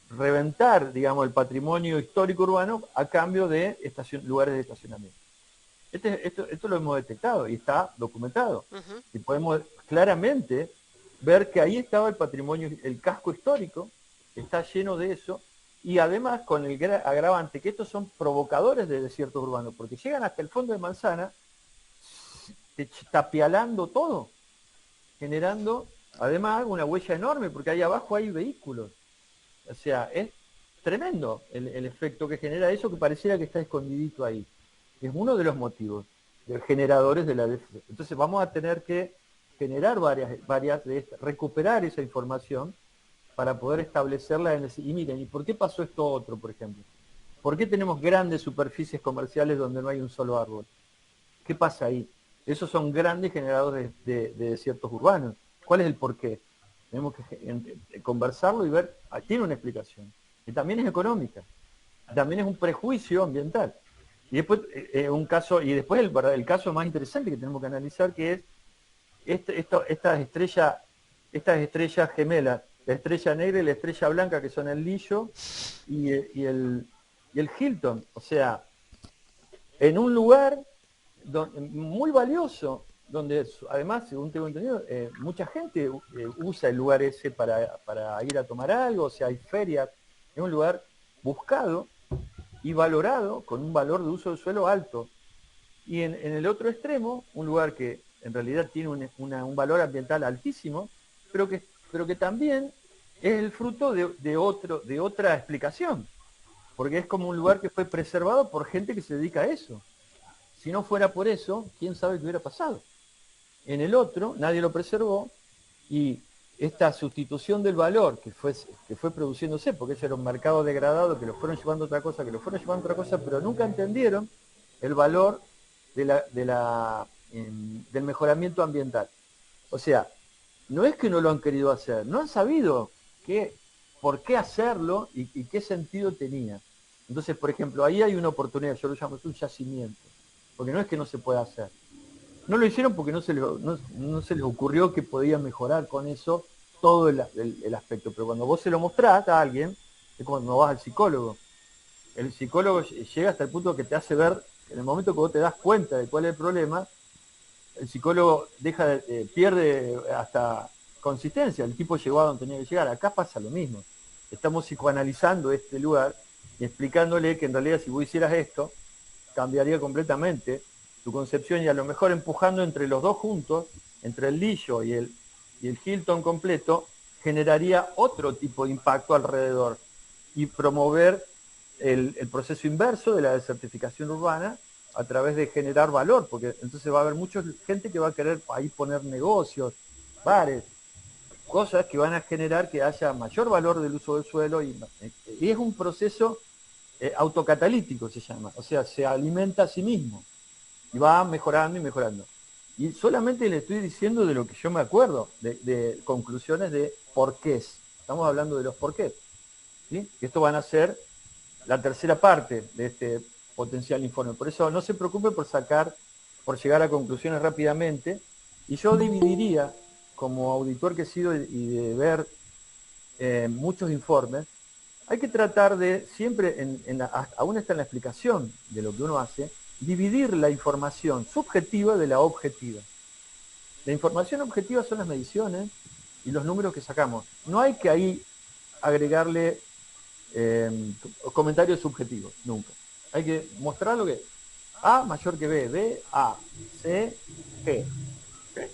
reventar, digamos, el patrimonio histórico urbano a cambio de lugares de estacionamiento. Esto lo hemos detectado y está documentado. Y podemos claramente ver que ahí estaba el patrimonio, el casco histórico, está lleno de eso, y además con el agravante que estos son provocadores de desiertos urbanos, porque llegan hasta el fondo de Manzana, tapialando todo, generando además una huella enorme, porque ahí abajo hay vehículos. O sea, es tremendo el efecto que genera eso, que pareciera que está escondidito ahí. Es uno de los motivos, de los generadores de la déficit. Entonces vamos a tener que generar varias de estas, recuperar esa información para poder establecerla y miren, ¿y por qué pasó esto otro, por ejemplo? ¿Por qué tenemos grandes superficies comerciales donde no hay un solo árbol? ¿Qué pasa ahí? Esos son grandes generadores de desiertos urbanos. ¿Cuál es el porqué? Tenemos que conversarlo y ver, tiene una explicación. Y también es económica. También es un prejuicio ambiental. Y después el caso más interesante que tenemos que analizar, que es estas estrellas gemelas, la estrella negra y la estrella blanca, que son el Lillo y el Hilton. O sea, en un lugar muy valioso, donde además, según tengo entendido, mucha gente usa el lugar ese para ir a tomar algo, o sea, hay ferias, es un lugar buscado y valorado con un valor de uso del suelo alto. Y en el otro extremo, un lugar que en realidad tiene un valor ambiental altísimo, pero que también es el fruto de otra explicación, porque es como un lugar que fue preservado por gente que se dedica a eso. Si no fuera por eso, quién sabe qué hubiera pasado. En el otro, nadie lo preservó, y esta sustitución del valor que fue produciéndose, porque ese era un mercado degradado, que lo fueron llevando a otra cosa, pero nunca entendieron el valor del mejoramiento ambiental. O sea, no es que no lo han querido hacer, no han sabido por qué hacerlo y qué sentido tenía. Entonces, por ejemplo, ahí hay una oportunidad, yo lo llamo, es un yacimiento, porque no es que no se pueda hacer. No lo hicieron porque no se les ocurrió que podían mejorar con eso todo el aspecto, pero cuando vos se lo mostrás a alguien, es como cuando vas al psicólogo. El psicólogo llega hasta el punto que te hace ver, en el momento que vos te das cuenta de cuál es el problema, el psicólogo pierde hasta consistencia, el tipo llegó a donde tenía que llegar. Acá pasa lo mismo. Estamos psicoanalizando este lugar y explicándole que en realidad si vos hicieras esto, cambiaría completamente tu concepción, y a lo mejor empujando entre los dos juntos, entre el Lillo y el Hilton completo, generaría otro tipo de impacto alrededor y promover el proceso inverso de la desertificación urbana a través de generar valor, porque entonces va a haber mucha gente que va a querer ahí poner negocios, bares, cosas que van a generar que haya mayor valor del uso del suelo, y es un proceso autocatalítico, se llama, o sea, se alimenta a sí mismo y va mejorando y mejorando. Y solamente le estoy diciendo de lo que yo me acuerdo, de conclusiones de porqués. Estamos hablando de los porqués, ¿sí? Y esto van a ser la tercera parte de este potencial informe. Por eso no se preocupe por llegar a conclusiones rápidamente, y yo dividiría, como auditor que he sido y de ver muchos informes, hay que tratar de siempre, aún está en la explicación de lo que uno hace, dividir la información subjetiva de la objetiva. La información objetiva son las mediciones y los números que sacamos. No hay que ahí agregarle comentarios subjetivos, nunca. Hay que mostrar lo que es. A mayor que B, B, A, C, G. ¿Okay?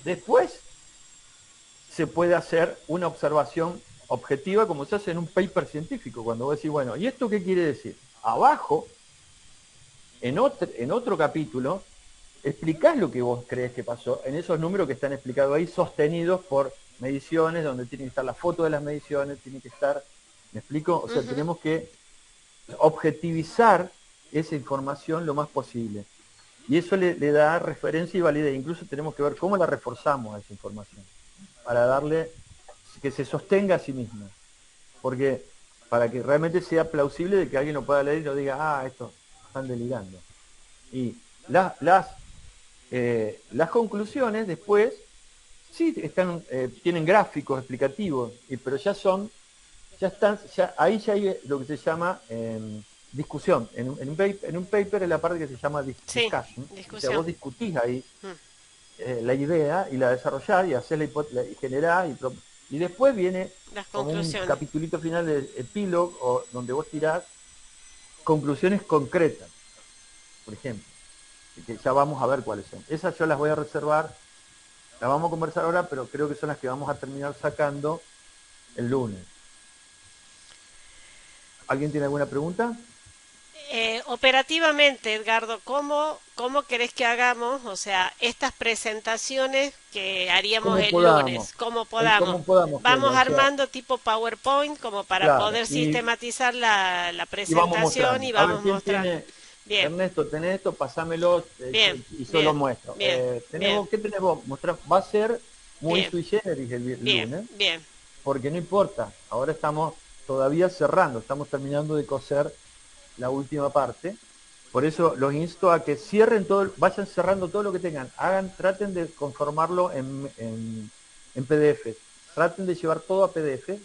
Después se puede hacer una observación objetiva, como se hace en un paper científico, cuando vos decís, bueno, ¿y esto qué quiere decir? abajo, en otro capítulo, explicás lo que vos crees que pasó en esos números que están explicados ahí, sostenidos por mediciones, donde tiene que estar la foto de las mediciones, tiene que estar, ¿me explico? O sea, tenemos que objetivizar esa información lo más posible. Y eso le da referencia y validez. Incluso tenemos que ver cómo la reforzamos a esa información, para darle, que se sostenga a sí misma. Porque para que realmente sea plausible de que alguien lo pueda leer y no diga, ah, esto están delirando. Y las conclusiones después sí tienen gráficos explicativos, pero ahí ya hay lo que se llama discusión. En un paper es la parte que se llama discussion. O sea, vos discutís ahí la idea y la desarrollás y hacés y generás y después viene como un capitulito final de epílogo donde vos tirás conclusiones concretas, por ejemplo, que ya vamos a ver cuáles son. Esas yo las voy a reservar, las vamos a conversar ahora, pero creo que son las que vamos a terminar sacando el lunes. ¿Alguien tiene alguna pregunta? Operativamente, Edgardo, ¿cómo querés que hagamos? O sea, estas presentaciones que haríamos el lunes, ¿cómo podamos? Vamos armando tipo PowerPoint como para poder sistematizar la presentación y vamos mostrando. Bien. Ernesto, tenés esto, pasámelo y yo lo muestro. ¿Qué tenés vos? Va a ser muy sui generis el lunes. Bien. Porque no importa, ahora estamos todavía cerrando, estamos terminando de coser la última parte. Por eso los insto a que cierren todo, vayan cerrando todo lo que tengan, traten de conformarlo en PDF, traten de llevar todo a PDF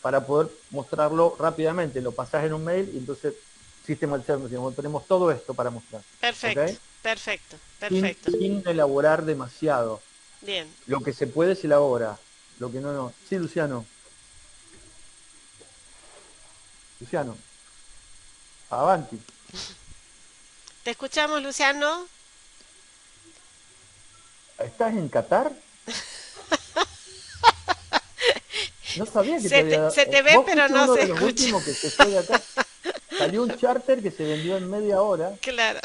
para poder mostrarlo rápidamente, lo pasás en un mail y entonces sistematizamos, tenemos todo esto para mostrar. Perfecto, ¿okay? Perfecto. Sin elaborar demasiado. Bien. Lo que se puede se elabora, lo que no. Sí, Luciano. Avanti. Te escuchamos, Luciano. ¿Estás en Qatar? No sabía que se te ve, pero no se escucha. Último que se fue de acá. Salió un charter que se vendió en media hora. Claro.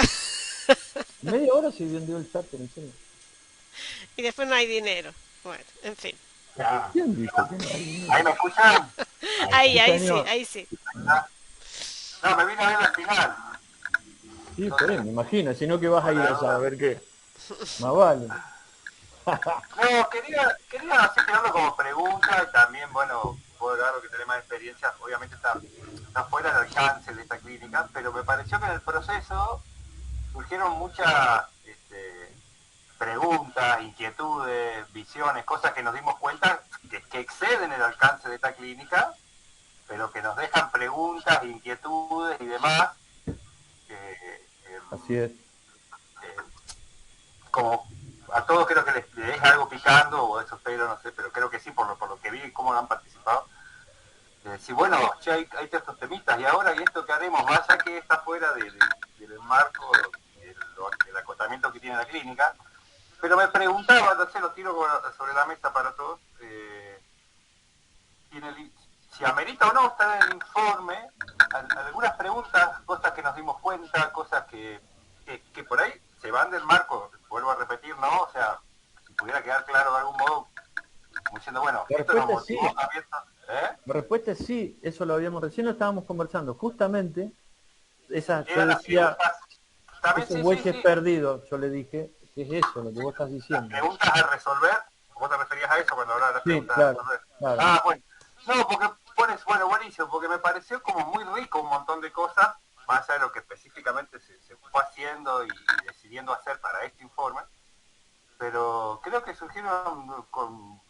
Media hora se vendió el charter, en serio. Y después no hay dinero. Bueno, en fin. ¿Quién dijo que no hay dinero? ¿Ahí me escuchan? Ahí sí. No, me vine a ver al final. Sí, por ahí, me imagino, si no que vas a ir allá a ver qué. Más vale. No, quería así tirarlo como pregunta y también, bueno, puedo dar lo que tiene más experiencia, obviamente está fuera del alcance de esta clínica, pero me pareció que en el proceso surgieron muchas preguntas, inquietudes, visiones, cosas que nos dimos cuenta que exceden el alcance de esta clínica, pero que nos dejan preguntas, inquietudes y demás. Así es. Como a todos creo que les deja algo picando, o eso espero, no sé, pero creo que sí, por lo que vi y cómo han participado. Si bueno, che, hay estos temitas, y ahora, ¿y esto que haremos? Más allá que está fuera del marco, del acotamiento que tiene la clínica, pero me preguntaba, entonces lo tiro sobre la mesa para todos, si amerita o no estar en el informe, algunas preguntas, cosas que nos dimos cuenta, cosas que por ahí se van del marco, vuelvo a repetir, ¿no? O sea, si pudiera quedar claro de algún modo, como diciendo, bueno, esto nos motivó abierto. La respuesta es sí, eso lo recién lo estábamos conversando, justamente, yo decía, esos bueyes perdidos, yo le dije, ¿qué es eso, lo que vos estás diciendo? Las preguntas a resolver, ¿vos te referías a eso cuando hablabas de las preguntas a resolver? Claro. Ah, bueno, no, porque buenísimo, porque me pareció como muy rico un montón de cosas, más allá de lo que específicamente se fue haciendo y decidiendo hacer para este informe, pero creo que surgieron con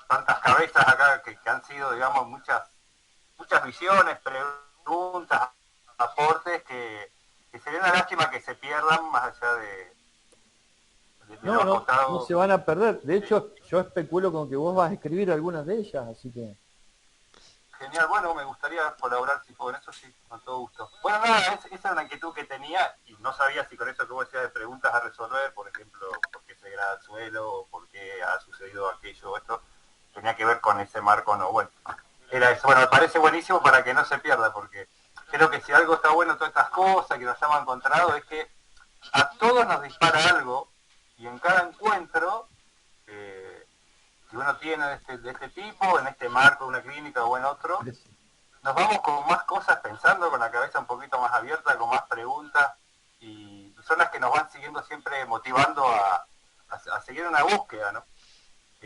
tantas cabezas acá que han sido, digamos, muchas visiones, preguntas, aportes que sería una lástima que se pierdan más allá de no se van a perder. De hecho, yo especulo con que vos vas a escribir algunas de ellas, así que... Genial, bueno, me gustaría colaborar, si con eso sí, con todo gusto. Bueno, nada, esa era una inquietud que tenía y no sabía si con eso que vos decías de preguntas a resolver, por ejemplo, por qué se degrada el suelo, o por qué ha sucedido aquello o esto, tenía que ver con ese marco, no, bueno, era eso. Bueno, me parece buenísimo para que no se pierda, porque creo que si algo está bueno, todas estas cosas que nos hemos encontrado, es que a todos nos dispara algo, y en cada encuentro que uno tiene de este tipo, en este marco de una clínica o en otro, nos vamos con más cosas pensando, con la cabeza un poquito más abierta, con más preguntas, y son las que nos van siguiendo siempre motivando a seguir una búsqueda, ¿no?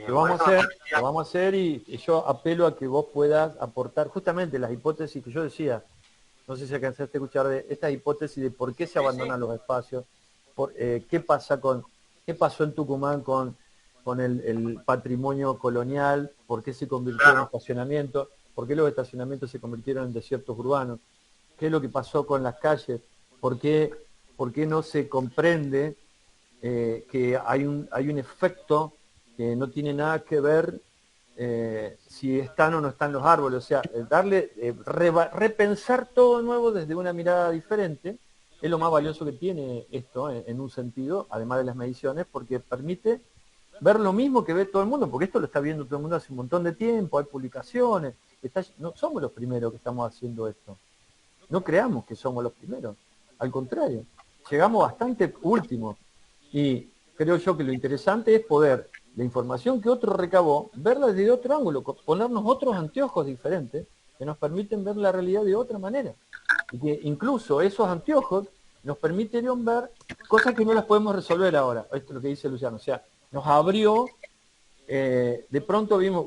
Lo vamos a hacer y yo apelo a que vos puedas aportar justamente las hipótesis que yo decía. No sé si alcanzaste a escuchar de estas hipótesis de por qué se abandonan los espacios, qué pasó en Tucumán con el patrimonio colonial, por qué se convirtió en estacionamiento, por qué los estacionamientos se convirtieron en desiertos urbanos, qué es lo que pasó con las calles, por qué no se comprende que hay un efecto que no tiene nada que ver si están o no están los árboles, o sea, repensar todo nuevo desde una mirada diferente es lo más valioso que tiene esto en un sentido, además de las mediciones, porque permite ver lo mismo que ve todo el mundo, porque esto lo está viendo todo el mundo hace un montón de tiempo, hay publicaciones, no somos los primeros que estamos haciendo esto, no creamos que somos los primeros, al contrario, llegamos bastante últimos, y creo yo que lo interesante es poder la información que otro recabó, verla desde otro ángulo, ponernos otros anteojos diferentes que nos permiten ver la realidad de otra manera. Y que incluso esos anteojos nos permitieron ver cosas que no las podemos resolver ahora. Esto es lo que dice Luciano. O sea, nos abrió, de pronto vimos,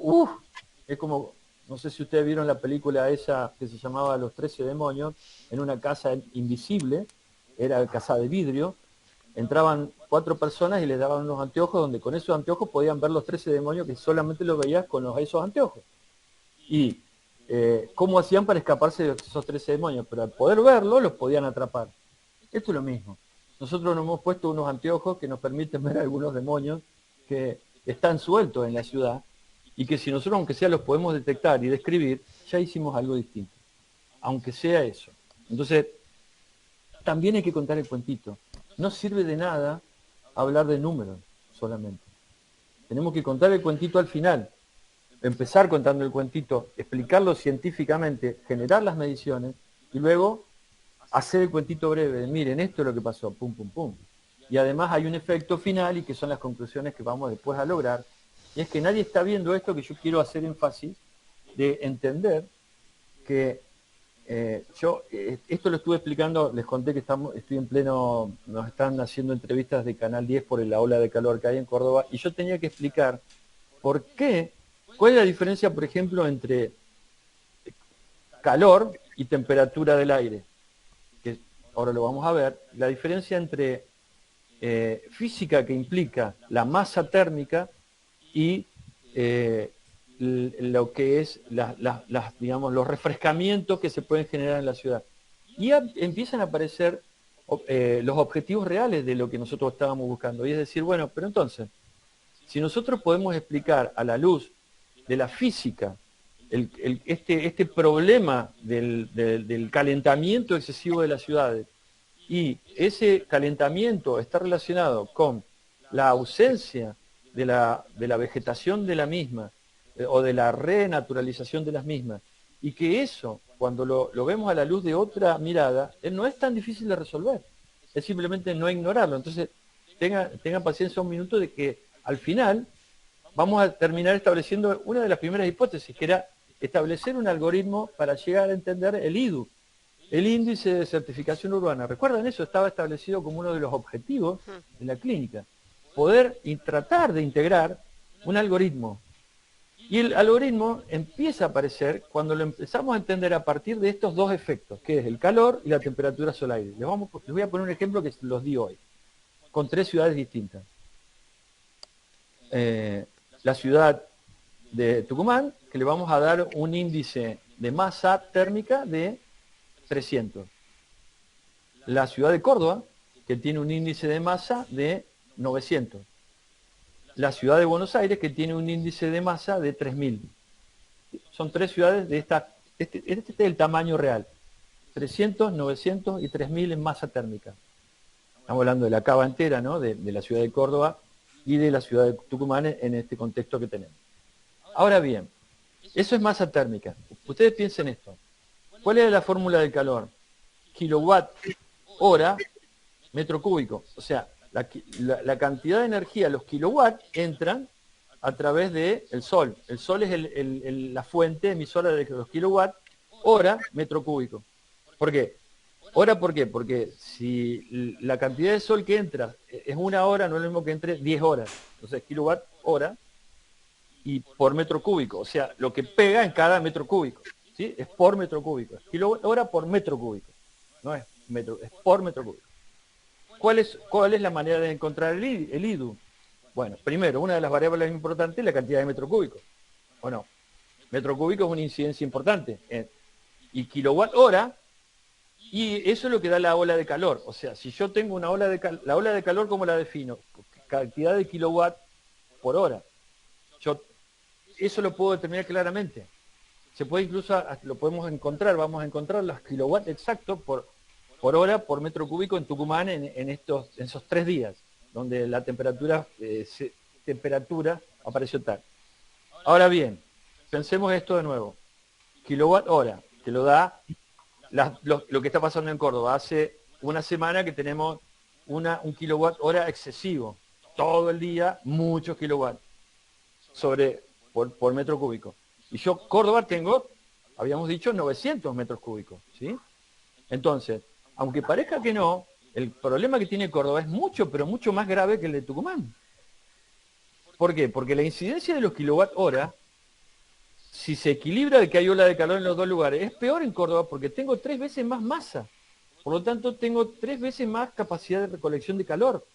es como, no sé si ustedes vieron la película esa que se llamaba Los 13 demonios, en una casa invisible, era casa de vidrio, entraban 4 personas y les daban unos anteojos donde con esos anteojos podían ver los 13 demonios que solamente los veías con esos anteojos. Y cómo hacían para escaparse de esos 13 demonios, pero al poder verlos los podían atrapar. Esto es lo mismo. Nosotros nos hemos puesto unos anteojos que nos permiten ver algunos demonios que están sueltos en la ciudad y que si nosotros, aunque sea, los podemos detectar y describir, ya hicimos algo distinto. Aunque sea eso. Entonces, también hay que contar el cuentito. No sirve de nada hablar de números solamente. Tenemos que contar el cuentito al final. Empezar contando el cuentito, explicarlo científicamente, generar las mediciones y luego hacer el cuentito breve de miren, esto es lo que pasó, pum, pum, pum. Y además hay un efecto final y que son las conclusiones que vamos después a lograr. Y es que nadie está viendo esto, que yo quiero hacer énfasis de entender que esto lo estuve explicando, les conté que estoy en pleno, nos están haciendo entrevistas de Canal 10 por la ola de calor que hay en Córdoba, y yo tenía que explicar cuál es la diferencia, por ejemplo, entre calor y temperatura del aire, que ahora lo vamos a ver, la diferencia entre física que implica la masa térmica y lo que es digamos, los refrescamientos que se pueden generar en la ciudad. Y empiezan a aparecer los objetivos reales de lo que nosotros estábamos buscando. Y es decir, bueno, pero entonces, si nosotros podemos explicar a la luz de la física este problema del calentamiento excesivo de las ciudades, y ese calentamiento está relacionado con la ausencia de la vegetación de la misma, o de la renaturalización de las mismas, y que eso, cuando lo vemos a la luz de otra mirada, no es tan difícil de resolver, es simplemente no ignorarlo. Entonces, tengan paciencia un minuto de que al final vamos a terminar estableciendo una de las primeras hipótesis, que era establecer un algoritmo para llegar a entender el IDU, el índice de certificación urbana. ¿Recuerdan eso? Estaba establecido como uno de los objetivos de la clínica, poder tratar de integrar un algoritmo. Y el algoritmo empieza a aparecer cuando lo empezamos a entender a partir de estos dos efectos, que es el calor y la temperatura sol-aire. Les voy a poner un ejemplo que los di hoy, con 3 ciudades distintas. La ciudad de Tucumán, que le vamos a dar un índice de masa térmica de 300. La ciudad de Córdoba, que tiene un índice de masa de 900. La ciudad de Buenos Aires, que tiene un índice de masa de 3000. Son 3 ciudades de este es el tamaño real. 300, 900 y 3000 en masa térmica. Estamos hablando de la cava entera, ¿no? De la ciudad de Córdoba y de la ciudad de Tucumán en este contexto que tenemos. Ahora bien, eso es masa térmica. Ustedes piensen esto. ¿Cuál es la fórmula del calor? Kilowatt hora metro cúbico. O sea, la cantidad de energía, los kilowatts, entran a través del sol. El sol es la fuente emisora de los kilowatts, hora metro cúbico. ¿Por qué? ¿Hora por qué? Porque si la cantidad de sol que entra es 1 hora, no es lo mismo que entre 10 horas. Entonces, kilowatt hora y por metro cúbico. O sea, lo que pega en cada metro cúbico. ¿Sí? Es por metro cúbico. Kilowatt hora por metro cúbico. No es metro, es por metro cúbico. ¿Cuál es la manera de encontrar el IDU? Bueno, primero, una de las variables importantes es la cantidad de metro cúbico. ¿O no? Metro cúbico es una incidencia importante. Y kilowatt hora, y eso es lo que da la ola de calor. O sea, si yo tengo una ola de calor, la ola de calor, ¿cómo la defino? Cantidad de kilowatt por hora. Eso lo puedo determinar claramente. Se puede incluso, lo podemos encontrar, vamos a encontrar los kilowatts exactos por hora, por metro cúbico en Tucumán en esos 3 días, donde la temperatura apareció tal. Ahora bien, pensemos esto de nuevo. Kilowatt hora, que lo da lo que está pasando en Córdoba. Hace una semana que tenemos un kilowatt hora excesivo. Todo el día, muchos kilowatts por metro cúbico. Y yo, Córdoba, tengo, habíamos dicho, 900 metros cúbicos, ¿sí? Entonces, aunque parezca que no, el problema que tiene Córdoba es mucho, pero mucho más grave que el de Tucumán. ¿Por qué? Porque la incidencia de los kilowatt hora, si se equilibra de que hay ola de calor en los dos lugares, es peor en Córdoba porque tengo 3 veces más masa. Por lo tanto, tengo 3 veces más capacidad de recolección de calor.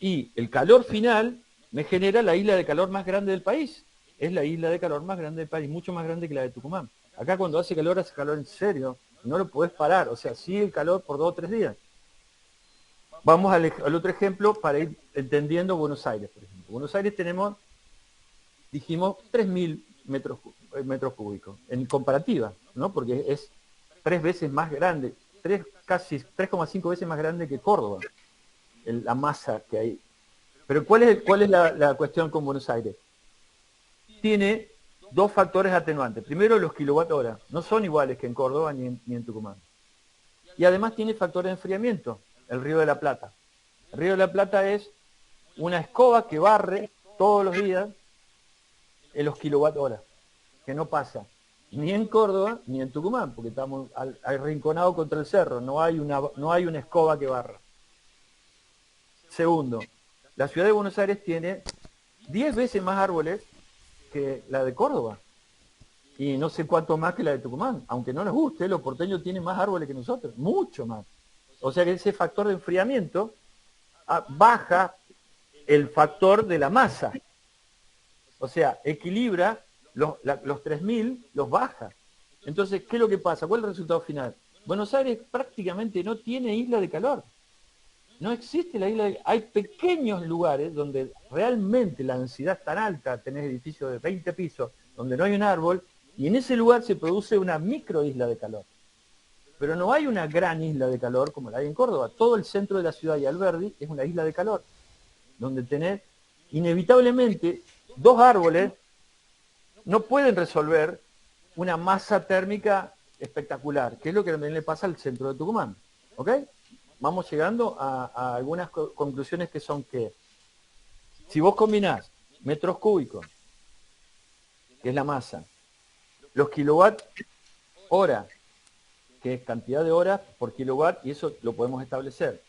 Y el calor final me genera la isla de calor más grande del país. Es la isla de calor más grande del país, mucho más grande que la de Tucumán. Acá cuando hace calor en serio, no lo podés parar, o sea, sigue el calor por 2 o 3 días. Vamos al otro ejemplo para ir entendiendo Buenos Aires, por ejemplo. Buenos Aires dijimos 3.000 metros cúbicos, en comparativa, ¿no? Porque es 3 veces más grande, casi 3,5 veces más grande que Córdoba, la masa que hay. Pero ¿cuál es la cuestión con Buenos Aires? Tiene 2 factores atenuantes. Primero, los kilowatt hora. No son iguales que en Córdoba ni en Tucumán. Y además tiene factor de enfriamiento, el Río de la Plata. El Río de la Plata es una escoba que barre todos los días en los kilowatt hora, que no pasa ni en Córdoba ni en Tucumán, porque estamos arrinconados contra el cerro, no hay una escoba que barra. Segundo, la ciudad de Buenos Aires tiene 10 veces más árboles que la de Córdoba, y no sé cuánto más que la de Tucumán, aunque no nos guste, los porteños tienen más árboles que nosotros, mucho más. O sea que ese factor de enfriamiento baja el factor de la masa, o sea, equilibra los 3.000, los baja. Entonces, ¿qué es lo que pasa? ¿Cuál es el resultado final? Buenos Aires prácticamente no tiene isla de calor. No existe la isla de... Hay pequeños lugares donde realmente la densidad es tan alta, tenés edificios de 20 pisos, donde no hay un árbol, y en ese lugar se produce una micro isla de calor. Pero no hay una gran isla de calor como la hay en Córdoba. Todo el centro de la ciudad y Alberdi es una isla de calor, donde tenés inevitablemente 2 árboles no pueden resolver una masa térmica espectacular, que es lo que también le pasa al centro de Tucumán. ¿Ok? Vamos llegando a algunas conclusiones que son que si vos combinás metros cúbicos, que es la masa, los kilowatt hora, que es cantidad de horas por kilowatt, y eso lo podemos establecer.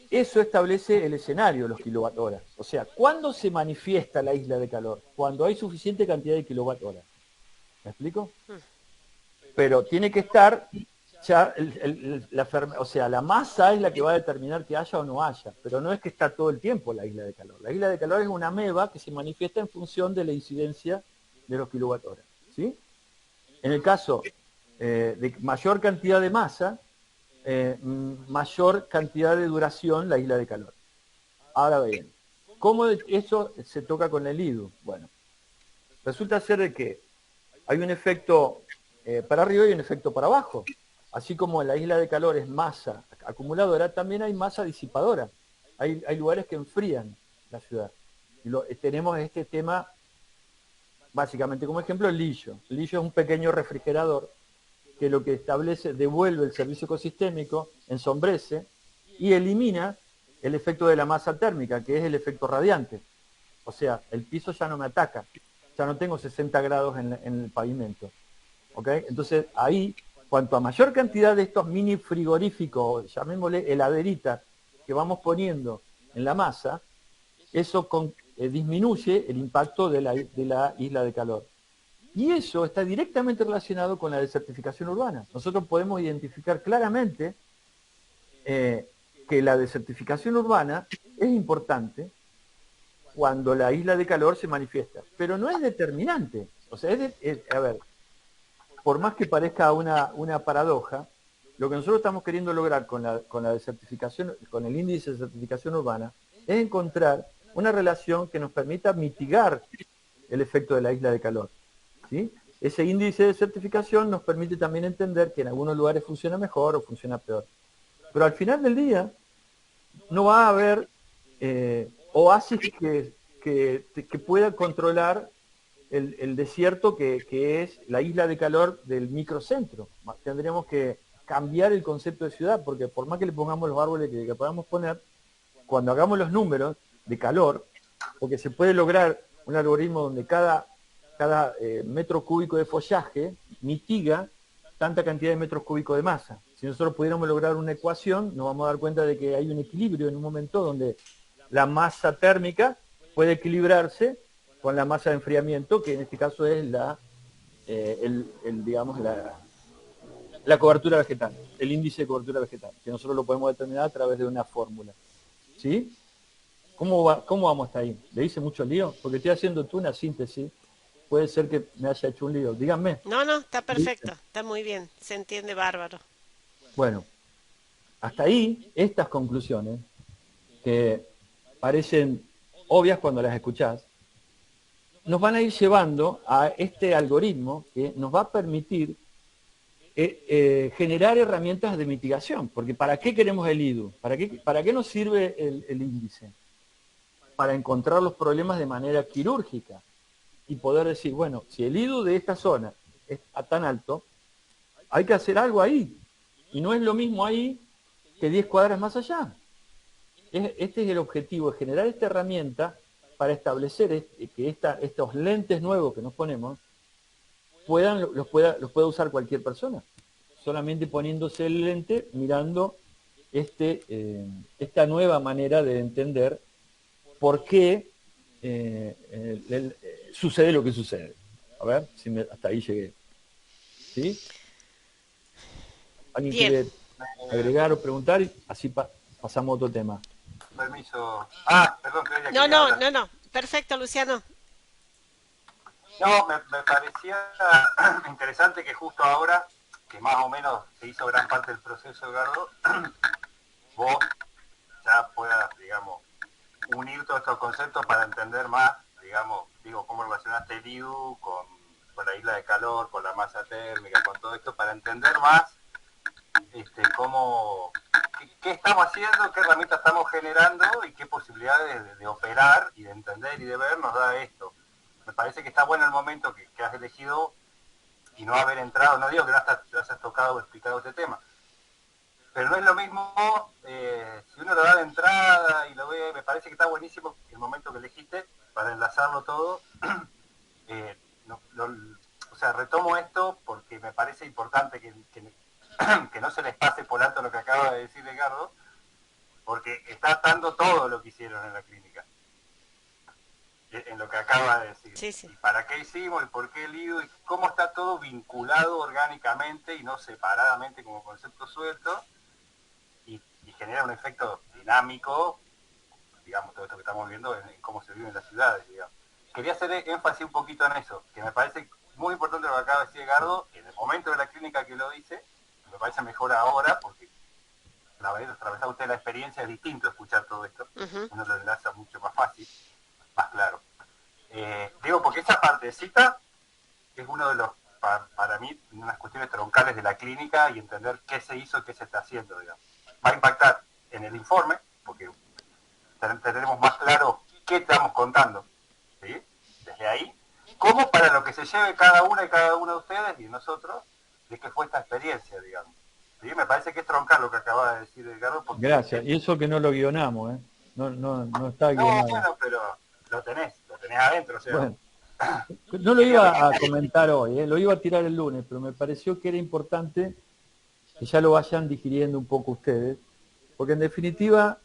Eso establece el escenario de los kilowatt horas. O sea, ¿cuándo se manifiesta la isla de calor? Cuando hay suficiente cantidad de kilowatt hora. ¿Me explico? Pero tiene que estar ya o sea, la masa es la que va a determinar que haya o no haya, pero no es que está todo el tiempo la isla de calor. La isla de calor es una ameba que se manifiesta en función de la incidencia de los kilowatt hora, ¿sí? En el caso de mayor cantidad de masa, mayor cantidad de duración la isla de calor. Ahora bien, ¿cómo eso se toca con el IDU? Bueno, resulta ser de que hay un efecto para arriba y un efecto para abajo. Así como la isla de calor es masa acumuladora, también hay masa disipadora. Hay lugares que enfrían la ciudad. Y tenemos este tema, básicamente como ejemplo, el Lillo. El Lillo es un pequeño refrigerador que lo que establece, devuelve el servicio ecosistémico, ensombrece y elimina el efecto de la masa térmica, que es el efecto radiante. O sea, el piso ya no me ataca, ya no tengo 60 grados en el pavimento. ¿Ok? Entonces ahí, cuanto a mayor cantidad de estos mini frigoríficos, llamémosle heladeritas, que vamos poniendo en la masa, eso disminuye el impacto de la isla de calor. Y eso está directamente relacionado con la desertificación urbana. Nosotros podemos identificar claramente que la desertificación urbana es importante cuando la isla de calor se manifiesta, pero no es determinante. O sea, a ver, por más que parezca una paradoja, lo que nosotros estamos queriendo lograr con la desertificación, con el índice de desertificación urbana, es encontrar una relación que nos permita mitigar el efecto de la isla de calor. ¿Sí? Ese índice de desertificación nos permite también entender que en algunos lugares funciona mejor o funciona peor. Pero al final del día, no va a haber oasis que pueda controlar el desierto que es la isla de calor del microcentro. Tendríamos que cambiar el concepto de ciudad, porque por más que le pongamos los árboles que podamos poner, cuando hagamos los números de calor, porque se puede lograr un algoritmo donde cada metro cúbico de follaje mitiga tanta cantidad de metros cúbicos de masa. Si nosotros pudiéramos lograr una ecuación, nos vamos a dar cuenta de que hay un equilibrio en un momento donde la masa térmica puede equilibrarse con la masa de enfriamiento, que en este caso es digamos, la cobertura vegetal, el índice de cobertura vegetal, que nosotros lo podemos determinar a través de una fórmula. ¿Sí? ¿Cómo vamos hasta ahí? ¿Le hice mucho lío? Porque estoy haciendo tú una síntesis. Puede ser que me haya hecho un lío. Díganme. No, está perfecto, está muy bien, se entiende bárbaro. Bueno, hasta ahí, estas conclusiones, que parecen obvias cuando las escuchás, nos van a ir llevando a este algoritmo que nos va a permitir generar herramientas de mitigación. Porque ¿para qué queremos el IDU? ¿Para qué nos sirve el índice? Para encontrar los problemas de manera quirúrgica y poder decir, bueno, si el IDU de esta zona es tan alto, hay que hacer algo ahí. Y no es lo mismo ahí que 10 cuadras más allá. Este es el objetivo, es generar esta herramienta para establecer que estos lentes nuevos que nos ponemos los pueda usar cualquier persona. Solamente poniéndose el lente, mirando esta nueva manera de entender por qué sucede lo que sucede. A ver si hasta ahí llegué. ¿Sí? ¿Alguien quiere agregar o preguntar? Así pasamos a otro tema. Permiso. Perdón. No. Perfecto, Luciano. No, me parecía interesante que justo ahora, que más o menos se hizo gran parte del proceso, Edgardo, vos ya puedas, digamos, unir todos estos conceptos para entender más, digamos, cómo relacionaste el IDU con la isla de calor, con la masa térmica, con todo esto, para entender más qué estamos haciendo, qué herramientas estamos generando y qué posibilidades de operar y de entender y de ver nos da esto. Me parece que está bueno el momento que has elegido y no haber entrado, no digo que no hayas tocado o explicado este tema, pero no es lo mismo si uno lo da de entrada y lo ve. Me parece que está buenísimo el momento que elegiste para enlazarlo todo. O sea, retomo esto porque me parece importante que no se les pase por alto lo que acaba de decir Edgardo, porque está atando todo lo que hicieron en la clínica, en lo que acaba de decir. Sí. Y para qué hicimos, y por qué el IDU, y cómo está todo vinculado orgánicamente y no separadamente como concepto suelto, y genera un efecto dinámico, digamos, todo esto que estamos viendo en cómo se vive en las ciudades, digamos. Quería hacer énfasis un poquito en eso, que me parece muy importante lo que acaba de decir Edgardo, en el momento de la clínica que lo dice, me parece mejor ahora, porque la vez atravesado usted la experiencia es distinto escuchar todo esto, uno lo enlaza mucho más fácil, más claro. Porque esa partecita es uno de los, para mí, unas cuestiones troncales de la clínica y entender qué se hizo y qué se está haciendo, digamos. Va a impactar en el informe, porque tenemos más claro qué estamos contando, ¿sí? Desde ahí, como para lo que se lleve cada una y cada uno de ustedes y nosotros, qué fue esta experiencia, digamos. Sí, me parece que es troncal lo que acaba de decir Edgardo. Gracias. Y eso que no lo guionamos, ¿eh? No está No, guionado. bueno, pero lo tenés adentro, o sea. Bueno, no lo iba a comentar hoy, lo iba a tirar el lunes, pero me pareció que era importante que ya lo vayan digiriendo un poco ustedes, porque en definitiva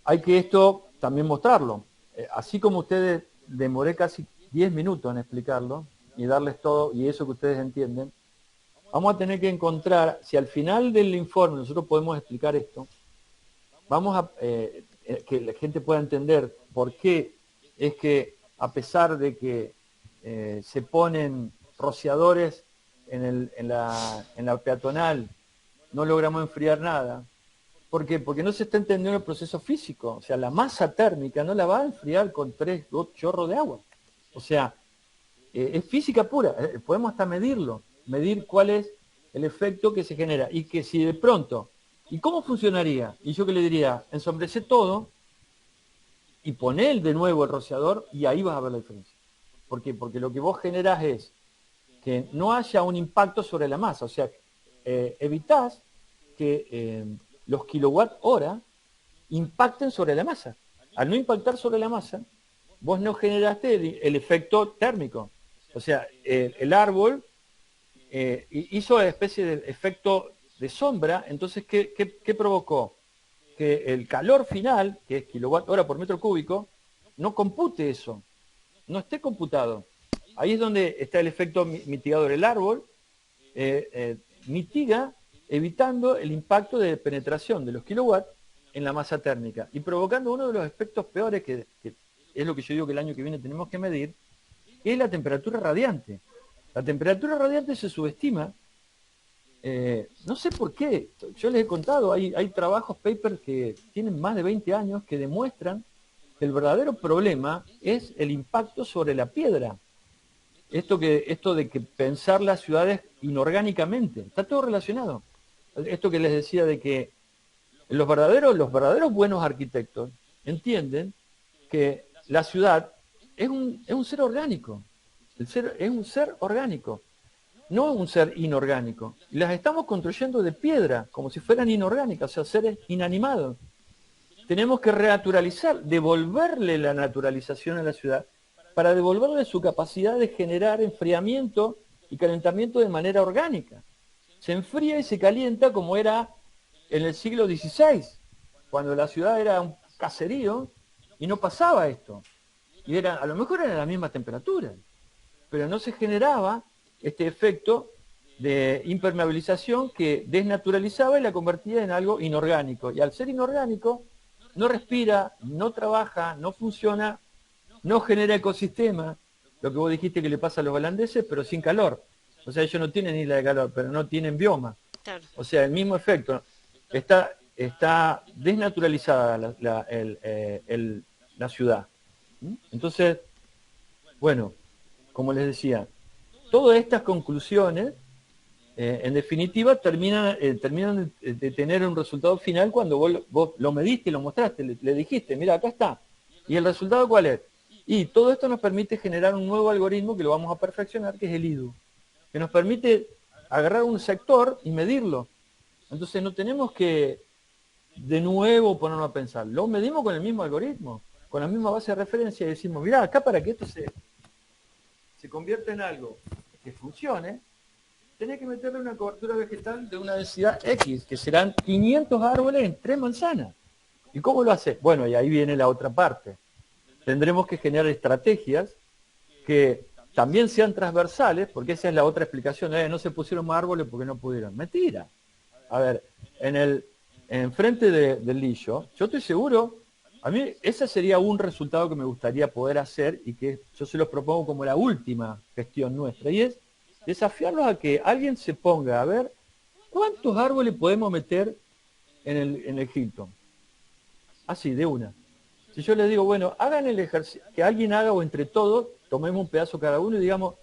hay que esto también mostrarlo. Así como ustedes demoré casi 10 minutos en explicarlo y darles todo, y eso que ustedes entienden, vamos a tener que encontrar, si al final del informe nosotros podemos explicar esto, vamos a que la gente pueda entender por qué es que a pesar de que se ponen rociadores en la peatonal, no logramos enfriar nada. ¿Por qué? Porque no se está entendiendo el proceso físico. O sea, la masa térmica no la va a enfriar con 3 chorros de agua. O sea, es física pura. Podemos hasta medirlo. Medir cuál es el efecto que se genera. Y que si de pronto... ¿Y cómo funcionaría? Y yo que le diría, ensombrece todo y poné de nuevo el rociador y ahí vas a ver la diferencia. ¿Por qué? Porque lo que vos generás es que no haya un impacto sobre la masa. O sea, evitás que los kilowatt hora impacten sobre la masa. Al no impactar sobre la masa, vos no generaste el efecto térmico. O sea, el árbol hizo una especie de efecto de sombra. Entonces, ¿qué provocó? Que el calor final, que es kilowatt hora por metro cúbico, no compute eso, no esté computado. Ahí es donde está el efecto mitigador. El árbol mitiga evitando el impacto de penetración de los kilowatts en la masa térmica y provocando uno de los efectos peores, que es lo que yo digo que el año que viene tenemos que medir, que es la temperatura radiante. La temperatura radiante se subestima, no sé por qué. Yo les he contado, hay trabajos, papers que tienen más de 20 años que demuestran que el verdadero problema es el impacto sobre la piedra. Esto de que pensar las ciudades inorgánicamente, está todo relacionado. Esto que les decía de que los verdaderos buenos arquitectos entienden que la ciudad es un ser orgánico. Es un ser orgánico, no un ser inorgánico. Y las estamos construyendo de piedra, como si fueran inorgánicas, o sea, seres inanimados. Tenemos que renaturalizar, devolverle la naturalización a la ciudad, para devolverle su capacidad de generar enfriamiento y calentamiento de manera orgánica. Se enfría y se calienta como era en el siglo XVI, cuando la ciudad era un caserío y no pasaba esto. Y a lo mejor era la misma temperatura, pero no se generaba este efecto de impermeabilización que desnaturalizaba y la convertía en algo inorgánico. Y al ser inorgánico, no respira, no trabaja, no funciona, no genera ecosistema, lo que vos dijiste que le pasa a los holandeses, pero sin calor. O sea, ellos no tienen isla de calor, pero no tienen bioma. Claro. O sea, el mismo efecto. Está desnaturalizada la ciudad. Entonces, bueno, como les decía, todas estas conclusiones, en definitiva, terminan de tener un resultado final cuando vos lo mediste y lo mostraste, le dijiste, mira, acá está. ¿Y el resultado cuál es? Y todo esto nos permite generar un nuevo algoritmo que lo vamos a perfeccionar, que es el IDU, que nos permite agarrar un sector y medirlo. Entonces no tenemos que de nuevo ponernos a pensar, lo medimos con el mismo algoritmo, con la misma base de referencia y decimos, mirá, acá para que esto se convierta en algo que funcione, tenés que meterle una cobertura vegetal de una densidad X, que serán 500 árboles en 3 manzanas. ¿Y cómo lo hace? Bueno, y ahí viene la otra parte. Tendremos que generar estrategias que también sean transversales, porque esa es la otra explicación. No se pusieron más árboles porque no pudieron. Mentira. A ver, en frente del Lillo, yo estoy seguro, a mí ese sería un resultado que me gustaría poder hacer y que yo se los propongo como la última gestión nuestra, y es desafiarlos a que alguien se ponga a ver cuántos árboles podemos meter en el Hilton. Así, de una. Si yo les digo, bueno, hagan el ejercicio, que alguien haga o entre todos, tomemos un pedazo cada uno y digamos,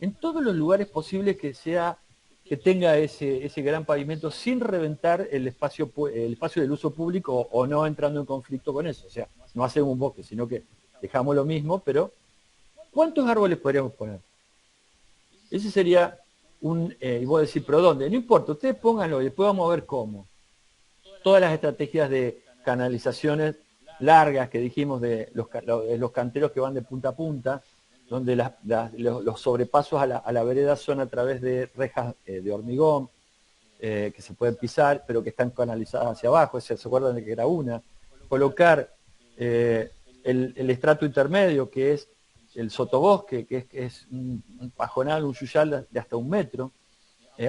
en todos los lugares posibles que tenga ese gran pavimento sin reventar el espacio del uso público o no entrando en conflicto con eso. O sea, no hacemos un bosque, sino que dejamos lo mismo, pero ¿cuántos árboles podríamos poner? Ese sería y vos decís, pero ¿dónde? No importa, ustedes pónganlo y después vamos a ver cómo. Todas las estrategias de canalizaciones largas que dijimos de los canteros que van de punta a punta, donde los sobrepasos a la vereda son a través de rejas de hormigón, que se pueden pisar, pero que están canalizadas hacia abajo, ¿se acuerdan de que era una? Colocar el estrato intermedio, que es el sotobosque, que es un pajonal, un yuyal de hasta 1 metro,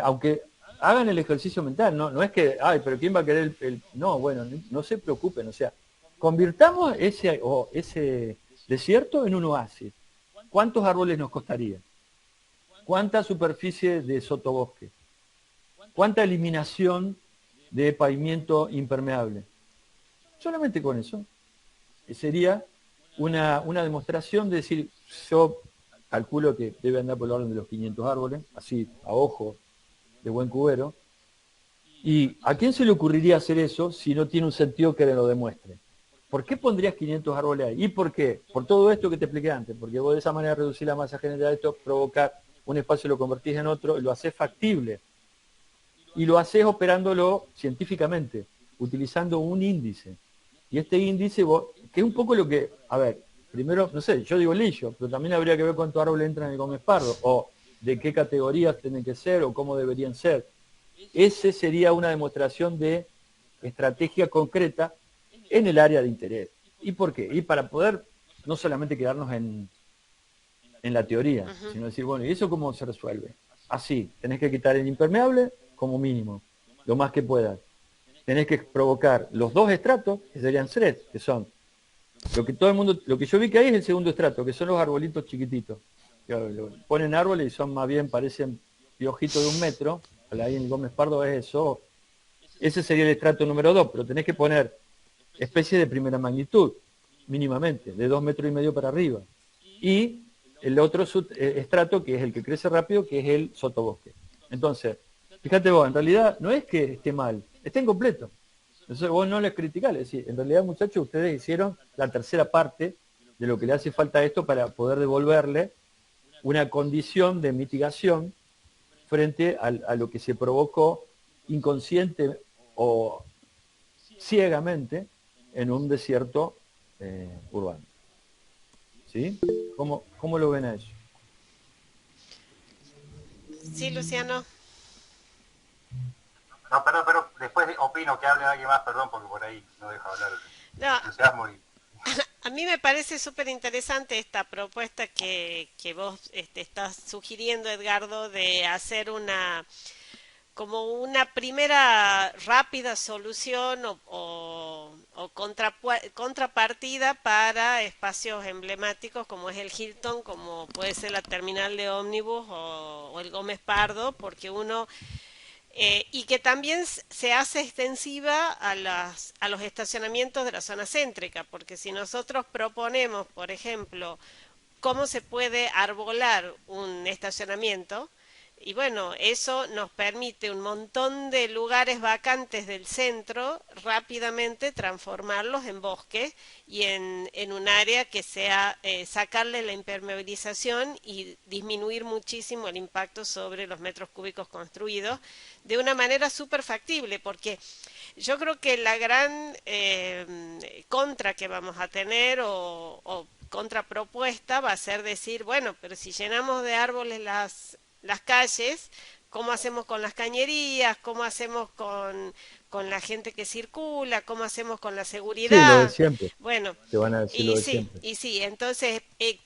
aunque hagan el ejercicio mental, no es que, ay, pero ¿quién va a querer no, bueno, no se preocupen, o sea, convirtamos ese desierto en un oasis. ¿Cuántos árboles nos costaría? ¿Cuánta superficie de sotobosque? ¿Cuánta eliminación de pavimento impermeable? Solamente con eso sería una demostración de decir, yo calculo que debe andar por el orden de los 500 árboles, así a ojo de buen cubero. ¿Y a quién se le ocurriría hacer eso si no tiene un sentido que lo demuestre? ¿Por qué pondrías 500 árboles ahí? ¿Y por qué? Por todo esto que te expliqué antes, porque vos de esa manera reducís la masa general de esto, provocar un espacio y lo convertís en otro, y lo haces factible. Y lo haces operándolo científicamente, utilizando un índice. Y este índice, que es un poco lo que, a ver, primero, no sé, yo digo lillo, pero también habría que ver cuántos árboles entran en el Gómez Pardo, o de qué categorías tienen que ser, o cómo deberían ser. Ese sería una demostración de estrategia concreta en el área de interés. ¿Y por qué? Y para poder no solamente quedarnos en la teoría, sino decir, bueno, ¿y eso cómo se resuelve? Así, tenés que quitar el impermeable como mínimo, lo más que puedas. Tenés que provocar los 2 estratos, que serían 3, que son lo que yo vi que hay es el segundo estrato, que son los arbolitos chiquititos. Ponen árboles y son más bien, parecen piojitos de 1 metro, ahí en Gómez Pardo es eso. Ese sería el estrato número 2, pero tenés que poner especies de primera magnitud, mínimamente, de 2,5 metros para arriba. Y el otro estrato, que es el que crece rápido, que es el sotobosque. Entonces, fíjate vos, en realidad no es que esté mal, está incompleto. Entonces vos no les criticás, es decir, en realidad, muchachos, ustedes hicieron la tercera parte de lo que le hace falta a esto para poder devolverle una condición de mitigación frente a lo que se provocó inconsciente o ciegamente en un desierto urbano. ¿Sí? ¿Cómo lo ven a eso? Sí, Luciano. No, pero después opino que hable alguien más, perdón, porque por ahí no deja hablar No, entusiasmo y... a mí me parece súper interesante esta propuesta que vos estás sugiriendo, Edgardo, de hacer como una primera rápida solución o contrapartida para espacios emblemáticos como es el Hilton, como puede ser la terminal de ómnibus o el Gómez Pardo, porque y que también se hace extensiva a los estacionamientos de la zona céntrica, porque si nosotros proponemos, por ejemplo, cómo se puede arbolar un estacionamiento, y bueno, eso nos permite un montón de lugares vacantes del centro rápidamente transformarlos en bosque y en un área que sea sacarle la impermeabilización y disminuir muchísimo el impacto sobre los metros cúbicos construidos de una manera súper factible, porque yo creo que la gran contra que vamos a tener o contrapropuesta va a ser decir, bueno, pero si llenamos de árboles las calles, ¿cómo hacemos con las cañerías? ¿Cómo hacemos con la gente que circula? ¿Cómo hacemos con la Sí, lo de seguridad? siempre. Bueno, Te van a decir lo de siempre. y sí, entonces,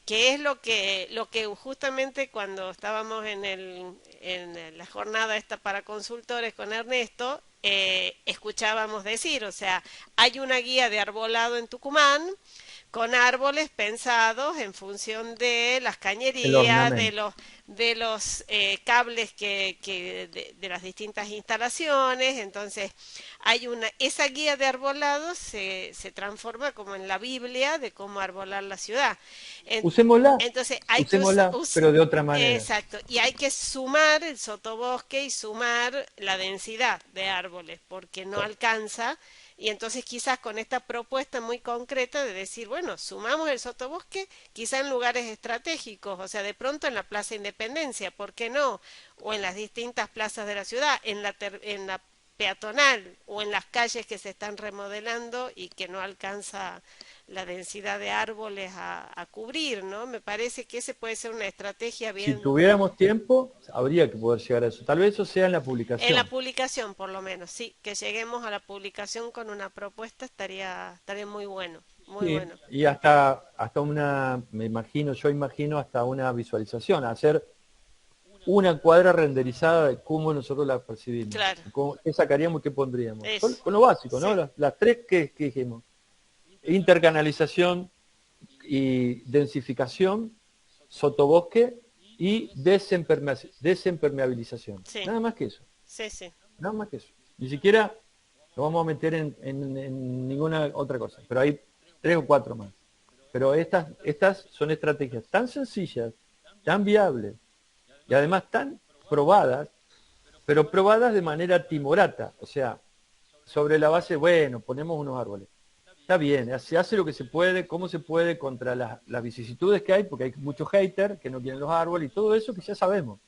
¿qué es lo que justamente cuando estábamos en la jornada esta para consultores con Ernesto, escuchábamos decir? O sea, hay una guía de arbolado en Tucumán con árboles pensados en función de las El cañerías, ornamento. de los cables de las distintas instalaciones. Entonces esa guía de arbolado se transforma como en la Biblia de cómo arbolar la ciudad. Usémosla, Entonces hay que usémosla, pero de otra manera. exacto, y hay que sumar el sotobosque y sumar la densidad de árboles, porque no Claro. alcanza Y entonces quizás con esta propuesta muy concreta de decir, bueno, sumamos el sotobosque quizá en lugares estratégicos, o sea, de pronto en la Plaza Independencia, ¿por qué no? O en las distintas plazas de la ciudad, en la peatonal o en las calles que se están remodelando y que no alcanza la densidad de árboles a cubrir, ¿no? Me parece que ese puede ser una estrategia Si bien. tuviéramos tiempo, habría que poder llegar a eso. Tal vez eso sea en la En la publicación. publicación, por lo menos, sí, que lleguemos a la publicación con una propuesta estaría muy bueno, muy Sí, bueno. y hasta una, yo imagino hasta una visualización, hacer una cuadra renderizada de cómo nosotros la percibimos. Claro, ¿Qué sacaríamos y qué pondríamos? eso, Con lo básico, ¿no? sí, Las tres que dijimos. Intercanalización y densificación, sotobosque y desempermeabilización. sí, Nada más que eso. sí, sí. Nada más que eso. Ni siquiera lo vamos a meter en ninguna otra cosa. Pero hay 3 o 4 más. Pero estas son estrategias tan sencillas, tan viables y además tan probadas, pero probadas de manera timorata. O sea, sobre la base, bueno, ponemos unos árboles. Está bien, se hace lo que se puede, cómo se puede contra las vicisitudes que hay, porque hay muchos haters que no quieren los árboles y todo eso que ya sabemos.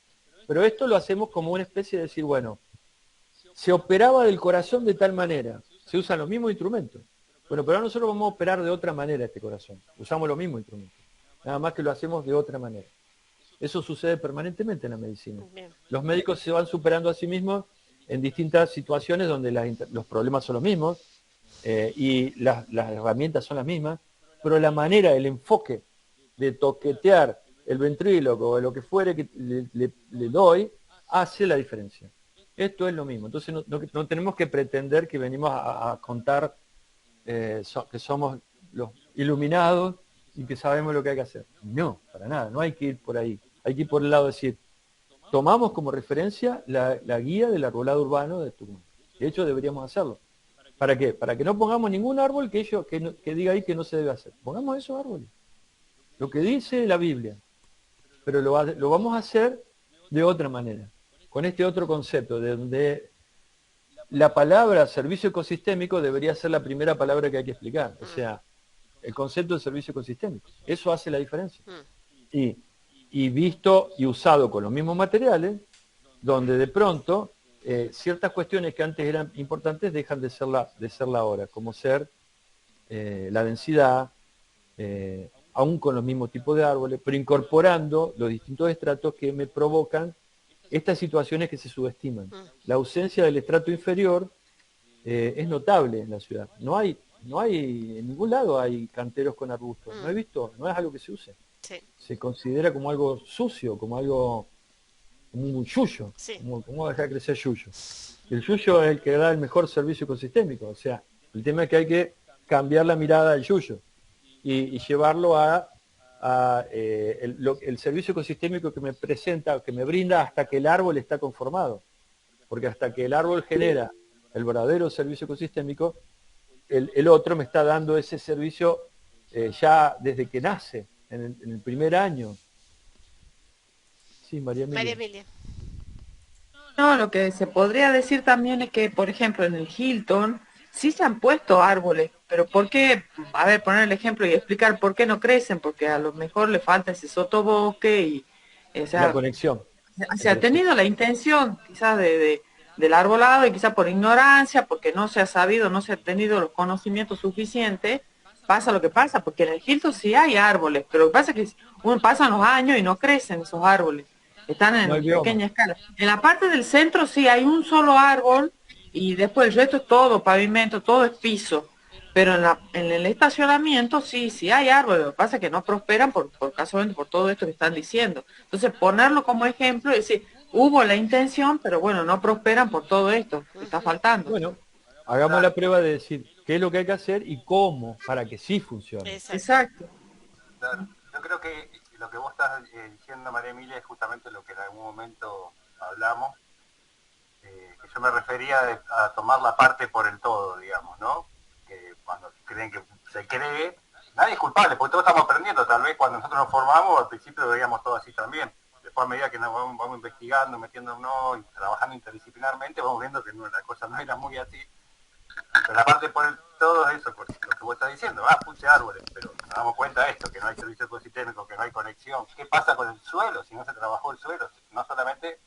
Pero esto lo hacemos como una especie de decir, bueno, se operaba del corazón de tal manera, se usan los mismos instrumentos. Bueno, pero ahora nosotros vamos a operar de otra manera este corazón. Usamos los mismos instrumentos. Nada más que lo hacemos de otra manera. Eso sucede permanentemente en la medicina. Bien. Los médicos se van superando a sí mismos en distintas situaciones donde los problemas son los mismos y las herramientas son las mismas, pero la manera, el enfoque de toquetear el ventríloco o lo que fuere que le doy, hace la diferencia. Esto es lo mismo. Entonces no tenemos que pretender que venimos a contar que somos los iluminados y que sabemos lo que hay que hacer. No, para nada, no hay que ir por ahí. Hay que ir por el lado de decir, tomamos como referencia la guía del arbolado urbano de Tucumán. De hecho, deberíamos hacerlo. ¿Para qué? Para que no pongamos ningún árbol que diga ahí que no se debe hacer. Pongamos esos árboles. Lo que dice la Biblia. Pero lo vamos a hacer de otra manera. Con este otro concepto, de donde la palabra servicio ecosistémico debería ser la primera palabra que hay que explicar. O sea, el concepto de servicio ecosistémico. Eso hace la diferencia. Y visto y usado con los mismos materiales, donde de pronto ciertas cuestiones que antes eran importantes dejan de serla ahora, como ser la densidad, aún con los mismos tipos de árboles, pero incorporando los distintos estratos que me provocan estas situaciones que se subestiman. La ausencia del estrato inferior es notable en la ciudad. No hay, en ningún lado hay canteros con arbustos. No he visto, no es algo que se use. Sí. Se considera como algo sucio, como algo, como un yuyo. Sí. ¿Cómo dejar crecer yuyo? El yuyo es el que da el mejor servicio ecosistémico. O sea, el tema es que hay que cambiar la mirada del yuyo y llevarlo el servicio ecosistémico que me presenta, que me brinda hasta que el árbol está conformado. Porque hasta que el árbol genera el verdadero servicio ecosistémico, el otro me está dando ese servicio ya desde que nace, en el primer año. Sí, María Emilia. María Emilia. No, lo que se podría decir también es que, por ejemplo, en el Hilton sí se han puesto árboles, pero ¿por qué? A ver, poner el ejemplo y explicar por qué no crecen, porque a lo mejor le falta ese sotobosque y, o sea, La conexión. se ha tenido la intención quizás del arbolado y quizás por ignorancia, porque no se ha sabido, no se ha tenido los conocimientos suficientes, pasa lo que pasa, porque en el Hilton sí hay árboles, pero lo que pasa es que pasan los años y no crecen esos árboles, están en No hay bioma. pequeña escala. En la parte del centro sí hay un solo árbol y después el resto es todo pavimento, todo es piso. Pero en el estacionamiento sí hay árboles, lo que pasa es que no prosperan casualmente por todo esto que están diciendo. Entonces ponerlo como ejemplo y decir, hubo la intención, pero bueno, no prosperan por todo esto que está faltando. Bueno, hagamos la prueba de decir qué es lo que hay que hacer y cómo para que sí funcione. Exacto. Yo creo que lo que vos estás diciendo, María Emilia, es justamente lo que en algún momento hablamos, que yo me refería a tomar la parte por el todo, digamos, ¿no? Que cuando creen que se cree, nadie es culpable, porque todos estamos aprendiendo. Tal vez cuando nosotros nos formamos, al principio lo veíamos todo así también. Después, a medida que nos vamos investigando, metiéndonos y trabajando interdisciplinarmente, vamos viendo que la cosa no era muy así. Pero aparte por todo eso, por lo que vos estás diciendo, puse árboles, pero nos damos cuenta de esto, que no hay servicio ecosistémico, que no hay conexión. ¿Qué pasa con el suelo si no se trabajó el suelo? No solamente,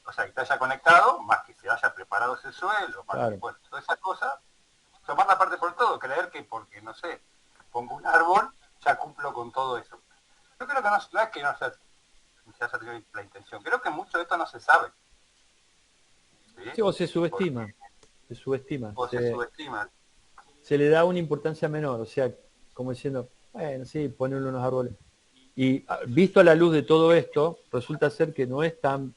o sea, que te haya conectado, más que se haya preparado ese suelo, más Claro. que, bueno, todas esas cosas, tomar la parte por todo, creer que porque, no sé, pongo un árbol, ya cumplo con todo eso. Yo creo que no es que no se haya tenido la intención, creo que mucho de esto no se sabe. ¿Sí? Sí, o se subestima, se subestima, O se subestima. se le da una importancia menor, o sea, como diciendo, bueno, sí, ponerle unos árboles. Y visto a la luz de todo esto, resulta ser que no es tan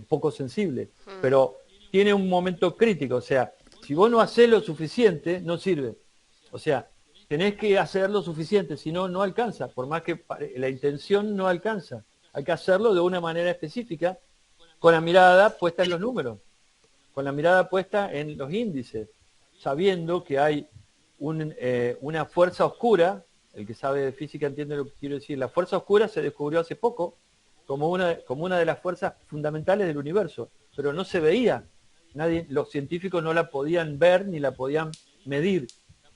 poco sensible, pero tiene un momento crítico, o sea, si vos no haces lo suficiente, no sirve. O sea, tenés que hacer lo suficiente, si no, no alcanza, por más que la intención no alcanza. Hay que hacerlo de una manera específica, con la mirada puesta en los números, con la mirada puesta en los índices, sabiendo que hay una fuerza oscura, el que sabe de física entiende lo que quiero decir, la fuerza oscura se descubrió hace poco como una de las fuerzas fundamentales del universo, pero no se veía, los científicos no la podían ver ni la podían medir,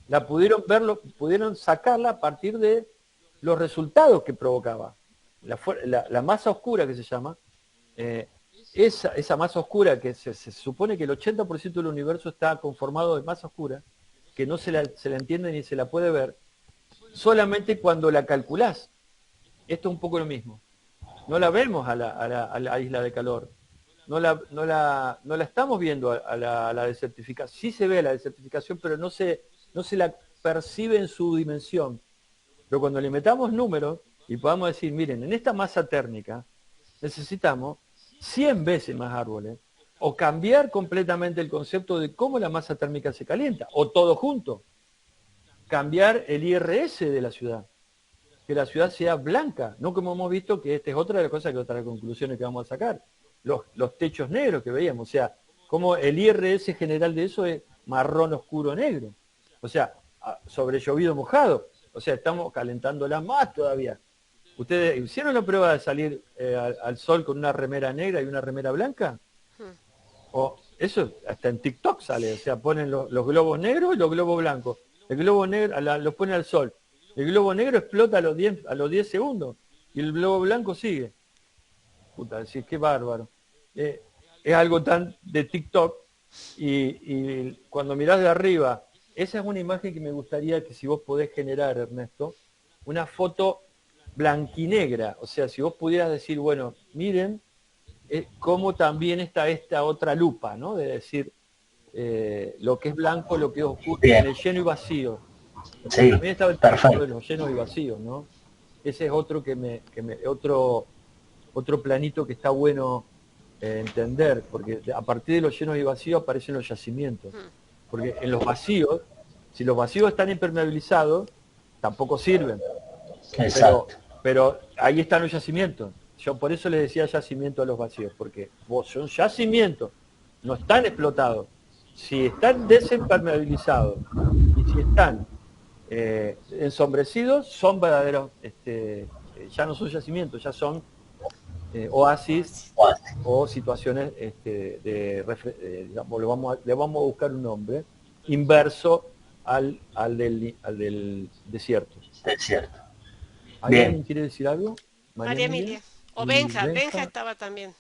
la pudieron verlo, pudieron sacarla a partir de los resultados que provocaba. La masa oscura que se llama, esa masa oscura que se supone que el 80% del universo está conformado de masa oscura, que no se la entiende ni se la puede ver, solamente cuando la calculás. Esto es un poco lo mismo. No la vemos a la isla de calor, no la estamos viendo a la desertificación. Sí se ve la desertificación, pero no se la percibe en su dimensión. Pero cuando le metamos números y podamos decir, miren, en esta masa térmica necesitamos 100 veces más árboles, o cambiar completamente el concepto de cómo la masa térmica se calienta, o todo junto, cambiar el IRS de la ciudad, que la ciudad sea blanca, no como hemos visto, que esta es otra de las cosas, que otra de las conclusiones que vamos a sacar, los techos negros que veíamos, o sea, como el IRS general de eso es marrón oscuro negro, o sea, sobre llovido mojado, o sea, estamos calentándola más todavía. ¿Ustedes hicieron la prueba de salir al sol con una remera negra y una remera blanca? O eso hasta en TikTok sale, o sea, ponen los globos negros y los globos blancos. El globo negro los pone al sol. El globo negro explota a los 10 segundos y el globo blanco sigue. Puta, decís, qué bárbaro. Es algo tan de TikTok y cuando mirás de arriba, esa es una imagen que me gustaría que si vos podés generar, Ernesto, una foto blanquinegra, o sea, si vos pudieras decir, bueno, miren cómo también está esta otra lupa, ¿no? De decir lo que es blanco, lo que es oscuro, en el lleno y vacío. Sí, También está el concepto de los llenos y vacíos, ¿no? Ese es otro otro planito que está bueno entender, porque a partir de los llenos y vacíos aparecen los yacimientos. Porque en los vacíos, si los vacíos están impermeabilizados, tampoco sirven. Pero ahí están los yacimientos. Yo por eso les decía yacimiento a los vacíos, porque son yacimientos, no están explotados. Si están desimpermeabilizados y si están ensombrecidos, son verdaderos, ya no son yacimientos, ya son oasis o situaciones digamos, le vamos a buscar un nombre inverso al del desierto. ¿Alguien quiere decir algo? María Emilia. O Benja estaba también.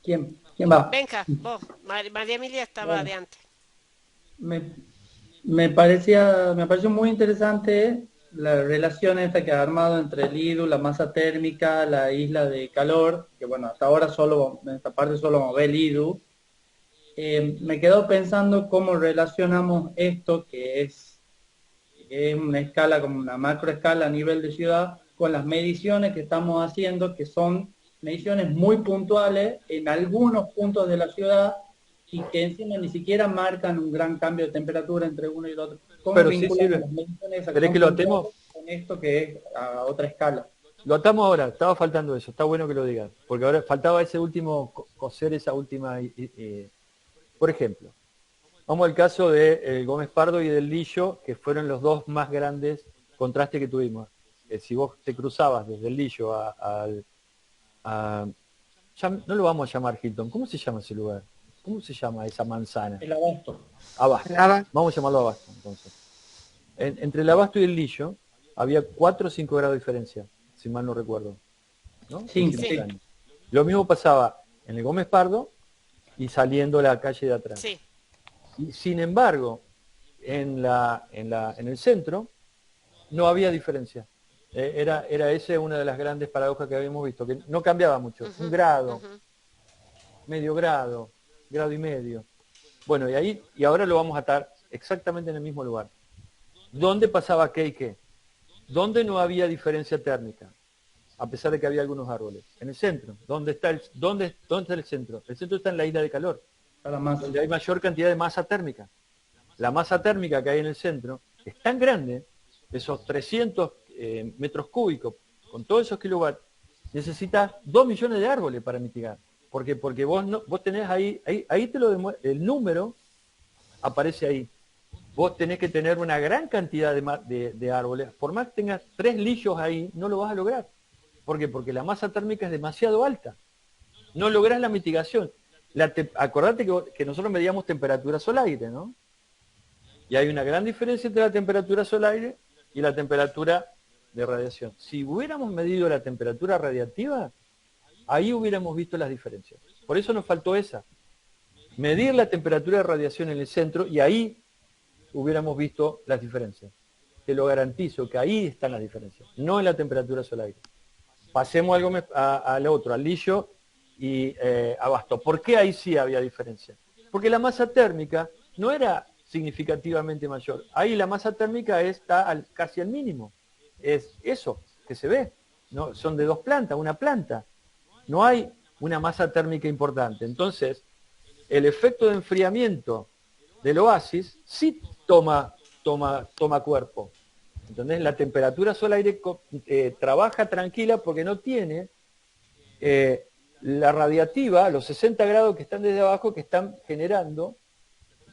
¿Quién va? Benja, vos. María Emilia estaba de antes. Me pareció muy interesante la relación esta que ha armado entre el IDU, la masa térmica, la isla de calor, que bueno, hasta ahora en esta parte solo vamos a ver el IDU. Me quedo pensando cómo relacionamos esto, que es una escala, como una macroescala a nivel de ciudad, con las mediciones que estamos haciendo, que son mediciones muy puntuales en algunos puntos de la ciudad y que encima ni siquiera marcan un gran cambio de temperatura entre uno y el otro. ¿Cómo pero sí vinculamos las mediciones ¿querés que lo atemos con esto que es a otra escala? Lo atamos ahora, estaba faltando eso, está bueno que lo digas, porque ahora faltaba ese último, coser esa última, por ejemplo, vamos al caso de Gómez Pardo y del Lillo, que fueron los dos más grandes contrastes que tuvimos. Si vos te cruzabas desde el Lillo ya no lo vamos a llamar Hilton, ¿cómo se llama ese lugar? ¿Cómo se llama esa manzana? El abasto. Abasto. Vamos a llamarlo abasto, entonces. Entre el abasto y el lillo había 4 o 5 grados de diferencia, si mal no recuerdo, ¿no? 5. Sí. Años. Lo mismo pasaba en el Gómez Pardo y saliendo la calle de atrás. Sí. Y sin embargo, en el centro no había diferencia. Era esa una de las grandes paradojas que habíamos visto, que no cambiaba mucho. Un grado, medio grado, grado y medio. Bueno, y ahora lo vamos a atar exactamente en el mismo lugar. ¿Dónde pasaba qué y qué? ¿Dónde no había diferencia térmica? A pesar de que había algunos árboles. En el centro. ¿Dónde está el centro? El centro está en la isla de calor, donde hay mayor cantidad de masa térmica. La masa térmica que hay en el centro es tan grande, esos 300 metros cúbicos, con todos esos kilowatts, necesitas 2 millones de árboles para mitigar. ¿Por qué? Porque vos tenés ahí te lo demuestra, el número aparece ahí. Vos tenés que tener una gran cantidad de árboles. Por más que tengas 3 lillos ahí, no lo vas a lograr. ¿Por qué? Porque la masa térmica es demasiado alta. No lográs la mitigación. Acordate que nosotros medíamos temperatura sol-aire, ¿no? Y hay una gran diferencia entre la temperatura sol-aire y la temperatura de radiación. Si hubiéramos medido la temperatura radiativa, ahí hubiéramos visto las diferencias. Por eso nos faltó esa. Medir la temperatura de radiación en el centro y ahí hubiéramos visto las diferencias. Te lo garantizo que ahí están las diferencias, no en la temperatura sol-aire. Pasemos al otro, al lillo y abasto. ¿Por qué ahí sí había diferencia? Porque la masa térmica no era significativamente mayor. Ahí la masa térmica está casi al mínimo. Es eso que se ve. ¿No? Son de 2 plantas, una planta. No hay una masa térmica importante. Entonces, el efecto de enfriamiento del oasis sí toma cuerpo. ¿Entendés? La temperatura sol-aire trabaja tranquila porque no tiene la radiativa, los 60 grados que están desde abajo, que están generando.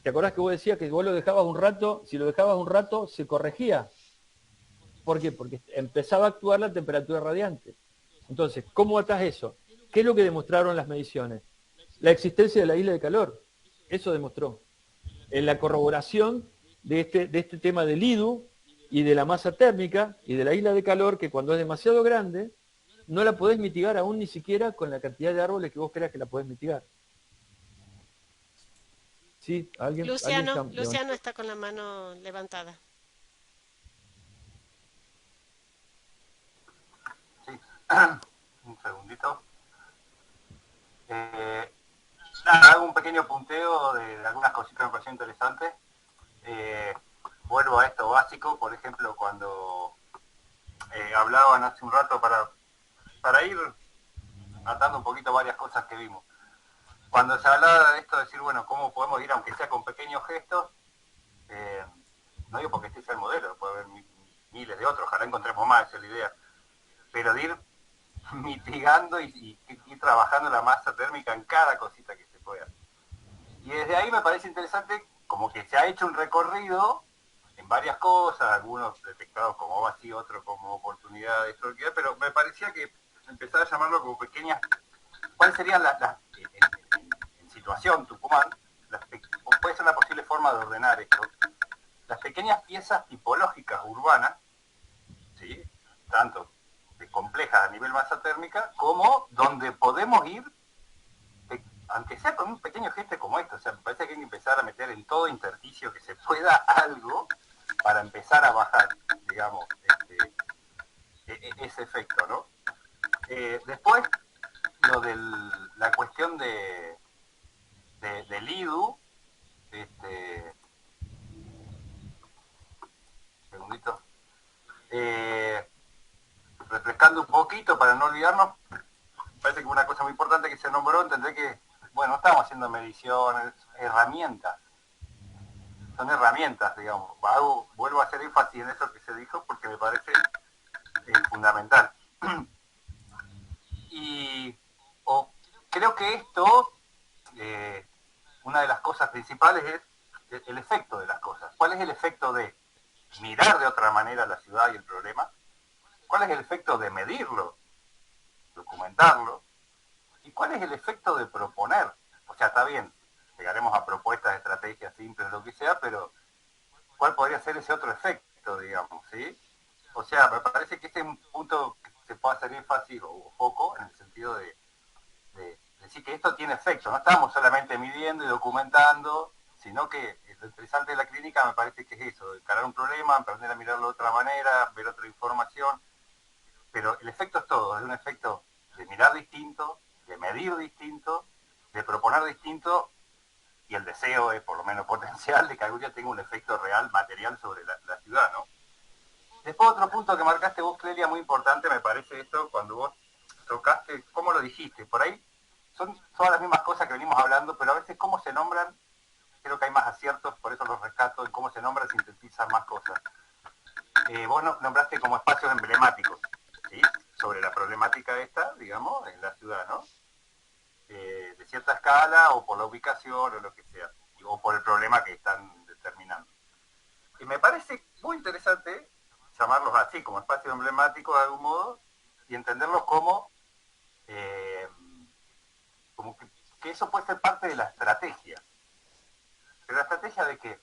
¿Te acordás que vos decías que vos lo dejabas un rato, si lo dejabas un rato se corregía? ¿Por qué? Porque empezaba a actuar la temperatura radiante. Entonces, ¿cómo atás eso? ¿Qué es lo que demostraron las mediciones? La existencia de la isla de calor. Eso demostró. En la corroboración de este tema del IDU y de la masa térmica y de la isla de calor, que cuando es demasiado grande, no la podés mitigar aún ni siquiera con la cantidad de árboles que vos creas que la podés mitigar. ¿Sí? ¿Alguien? Luciano está con la mano levantada. Sí, un segundito. Hago un pequeño punteo de algunas cositas que me parecieron interesantes. Vuelvo a esto básico, por ejemplo, cuando hablaban hace un rato para ir atando un poquito varias cosas que vimos. Cuando se hablaba de esto, de decir, bueno, ¿cómo podemos ir, aunque sea con pequeños gestos? No digo porque este sea el modelo, puede haber miles de otros, ojalá encontremos más, esa es la idea. Pero de ir mitigando y trabajando la masa térmica en cada cosita que se pueda. Y desde ahí me parece interesante, como que se ha hecho un recorrido en varias cosas, algunos detectados como vacío, otros como oportunidad de extraordinaria, pero me parecía que empezar a llamarlo como pequeñas. ¿Cuáles serían en situación Tucumán? Puede ser una posible forma de ordenar esto. Las pequeñas piezas tipológicas urbanas, ¿sí? Tanto de complejas a nivel masa térmica, como donde podemos ir, aunque sea con un pequeño gesto como esto. O sea, me parece que hay que empezar a meter en todo intersticio que se pueda algo para empezar a bajar, digamos, ese efecto, ¿no? Después, lo de la cuestión del IDU, segundito, refrescando un poquito para no olvidarnos, parece que una cosa muy importante que se nombró, entender que, bueno, estamos haciendo mediciones, herramientas, son herramientas, digamos. Vuelvo a hacer énfasis en eso que se dijo porque me parece fundamental. Y creo que esto, una de las cosas principales es el efecto de las cosas. ¿Cuál es el efecto de mirar de otra manera la ciudad y el problema? ¿Cuál es el efecto de medirlo, documentarlo? ¿Y cuál es el efecto de proponer? O sea, está bien, llegaremos a propuestas, estrategias simples, lo que sea, pero ¿cuál podría ser ese otro efecto, digamos, sí? O sea, me parece que este es un punto que se puede hacer énfasis o foco en el sentido de decir que esto tiene efecto. No estamos solamente midiendo y documentando, sino que lo interesante de la clínica me parece que es eso, encarar un problema, aprender a mirarlo de otra manera, ver otra información, pero el efecto es todo, es un efecto de mirar distinto, de medir distinto, de proponer distinto, y el deseo es por lo menos potencial de que algún día tenga un efecto real, material sobre la ciudad, ¿no? Después otro punto que marcaste vos, Clelia, muy importante, me parece esto, cuando vos tocaste, ¿cómo lo dijiste? Por ahí son todas las mismas cosas que venimos hablando, pero a veces cómo se nombran, creo que hay más aciertos, por eso los rescato, en cómo se nombran sintetizan más cosas. Vos nombraste como espacios emblemáticos, ¿sí? Sobre la problemática esta, digamos, en la ciudad, ¿no? De cierta escala, o por la ubicación, o lo que sea, o por el problema que están determinando. Y me parece muy interesante llamarlos así, como espacios emblemáticos de algún modo, y entenderlos como que eso puede ser parte de la estrategia. Pero la estrategia de que,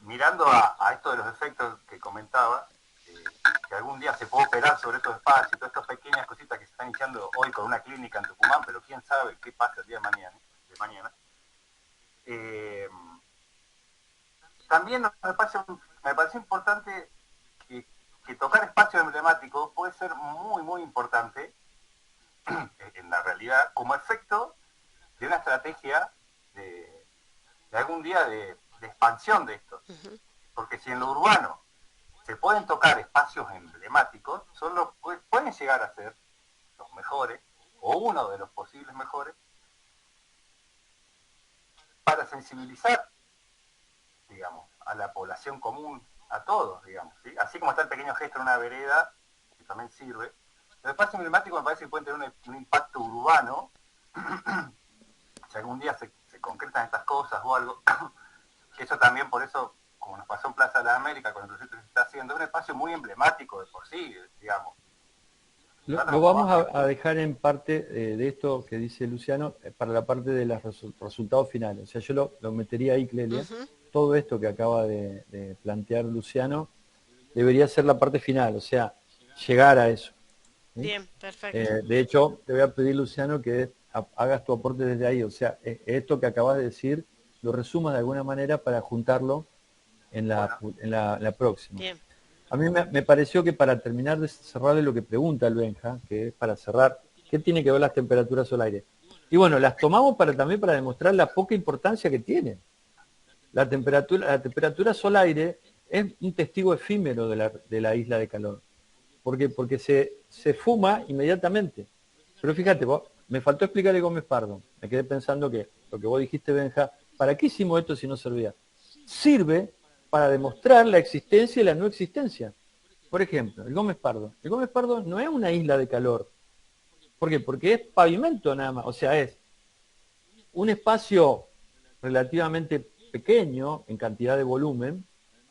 mirando a esto de los efectos que comentaba, que algún día se puede operar sobre estos espacios, todas estas pequeñas cositas que se están iniciando hoy con una clínica en Tucumán, pero quién sabe qué pasa el día de mañana. También me parece importante que tocar espacios emblemáticos puede ser muy, muy importante en la realidad como efecto de una estrategia de algún día de expansión de esto. Porque si en lo urbano se pueden tocar espacios emblemáticos, pueden llegar a ser los mejores, o uno de los posibles mejores, para sensibilizar, digamos, a la población común, a todos, digamos, ¿sí? Así como está el pequeño gesto en una vereda, que también sirve. Los espacios emblemáticos me parece que pueden tener un impacto urbano, si algún día se concretan estas cosas o algo, que eso también, por eso, como nos pasó en Plaza de la América, con el proyecto que se está haciendo, es un espacio muy emblemático de por sí, digamos. Lo vamos a dejar en parte de esto que dice Luciano para la parte de los resultados finales. O sea, yo lo metería ahí, Clelia. Todo esto que acaba de plantear Luciano debería ser la parte final, o sea, llegar a eso. ¿Sí? Bien, perfecto. De hecho, te voy a pedir, Luciano, que hagas tu aporte desde ahí. O sea, esto que acabas de decir, lo resumas de alguna manera para juntarlo en la próxima. Bien. A mí me pareció que para terminar de cerrarle lo que pregunta el Benja, que es para cerrar, ¿qué tiene que ver las temperaturas sol aire? Y bueno, las tomamos también para demostrar la poca importancia que tienen. La temperatura sol aire es un testigo efímero de la isla de calor. ¿Por qué? Porque se fuma inmediatamente. Pero fíjate, me faltó explicarle Gómez Pardo. Me quedé pensando que lo que vos dijiste, Benja, ¿para qué hicimos esto si no servía? Sirve para demostrar la existencia y la no existencia. Por ejemplo, el Gómez Pardo. El Gómez Pardo no es una isla de calor. ¿Por qué? Porque es pavimento nada más. O sea, es un espacio relativamente pequeño en cantidad de volumen,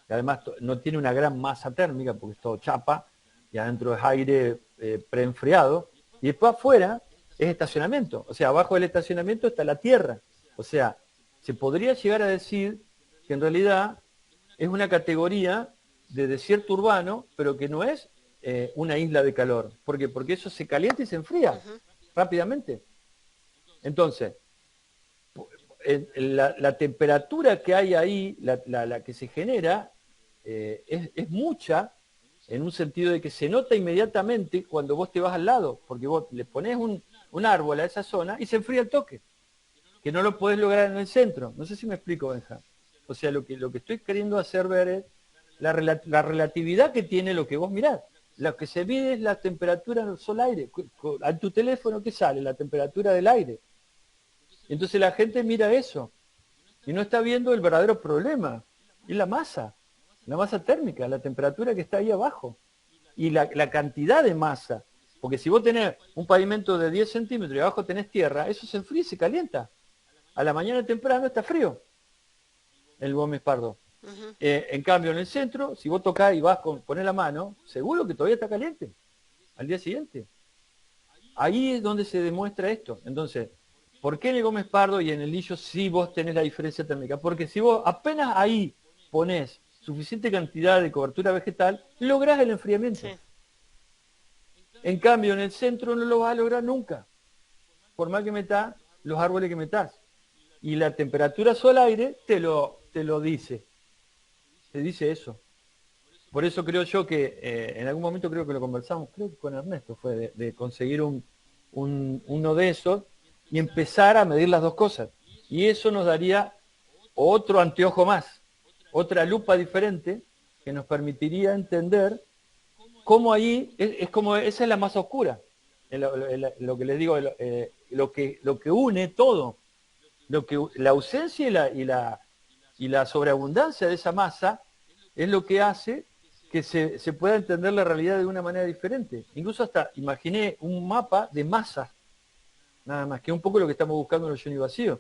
que además no tiene una gran masa térmica porque es todo chapa, y adentro es aire preenfriado, y después afuera es estacionamiento. O sea, abajo del estacionamiento está la tierra. O sea, se podría llegar a decir que en realidad es una categoría de desierto urbano, pero que no es una isla de calor. ¿Por qué? Porque eso se calienta y se enfría rápidamente. Entonces, la temperatura que hay ahí, la que se genera, es mucha, en un sentido de que se nota inmediatamente cuando vos te vas al lado, porque vos le pones un árbol a esa zona y se enfría el toque, que no lo podés lograr en el centro. No sé si me explico, Benja. O sea, lo que estoy queriendo hacer ver es la relatividad que tiene lo que vos mirás. Lo que se mide es la temperatura del sol-aire. A tu teléfono, ¿qué sale? La temperatura del aire. Entonces la gente mira eso y no está viendo el verdadero problema. Es la masa térmica, la temperatura que está ahí abajo. Y la cantidad de masa. Porque si vos tenés un pavimento de 10 centímetros y abajo tenés tierra, eso se enfría y se calienta. A la mañana temprano está frío el Gómez Pardo. En cambio, en el centro, si vos tocás y vas poner la mano, seguro que todavía está caliente al día siguiente. Ahí es donde se demuestra esto. Entonces, ¿Por qué en el Gómez Pardo y en el Lillo sí vos tenés la diferencia térmica? Porque si vos apenas ahí ponés suficiente cantidad de cobertura vegetal, lográs el enfriamiento. Sí. En cambio, en el centro no lo vas a lograr nunca, por más que metás los árboles que metás. Y la temperatura sol-aire te lo dice, te dice eso. Por eso creo yo que en algún momento creo que lo conversamos, creo que con Ernesto fue de conseguir uno de esos y empezar a medir las dos cosas. Y eso nos daría otro anteojo más, otra lupa diferente que nos permitiría entender cómo ahí, es como, esa es la masa oscura, lo que les digo, lo que une todo, la ausencia y la sobreabundancia de esa masa es lo que hace que se pueda entender la realidad de una manera diferente. Incluso hasta imaginé un mapa de masas, nada más, que es un poco lo que estamos buscando en los Johnny Vacíos.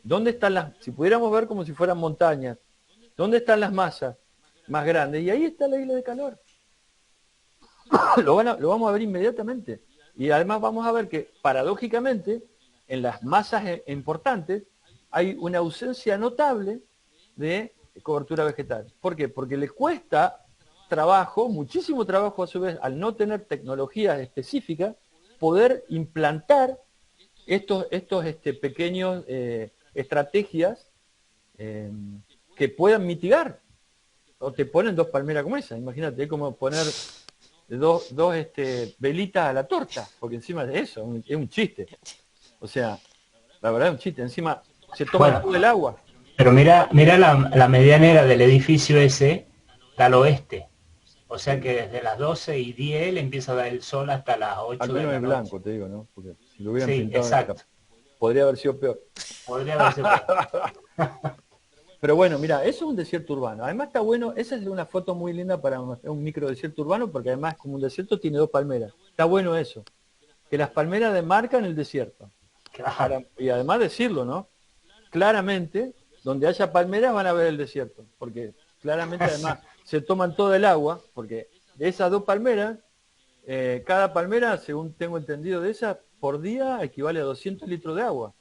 ¿Dónde están si pudiéramos ver como si fueran montañas, dónde están las masas más grandes? Y ahí está la isla de calor. Lo vamos a ver inmediatamente. Y además vamos a ver que, paradójicamente, en las masas importantes hay una ausencia notable de cobertura vegetal. ¿Por qué? Porque le cuesta trabajo, muchísimo trabajo a su vez, al no tener tecnologías específicas, poder implantar estos pequeños estrategias que puedan mitigar. O te ponen dos palmeras como esa, imagínate, es como poner dos velitas a la torta, porque encima de eso es un chiste. O sea, la verdad es un chiste, encima se toma todo el agua. Pero mira la medianera del edificio ese, está al oeste. O sea que desde las 12:10 le empieza a dar el sol hasta las 8 al de menos la en noche. blanco, te digo, ¿no? Porque si lo hubieran Sí, pintado, exacto. podría haber sido peor. Podría haber sido peor. Pero bueno, mira, eso es un desierto urbano. Además está bueno, esa es una foto muy linda para un micro desierto urbano, porque además como un desierto tiene dos palmeras. Está bueno eso, que las palmeras demarcan el desierto. Claro. Y además decirlo, ¿no? Claramente, donde haya palmeras van a ver el desierto, porque claramente además se toman todo el agua, porque de esas dos palmeras, cada palmera, según tengo entendido de esas, por día equivale a 200 litros de agua.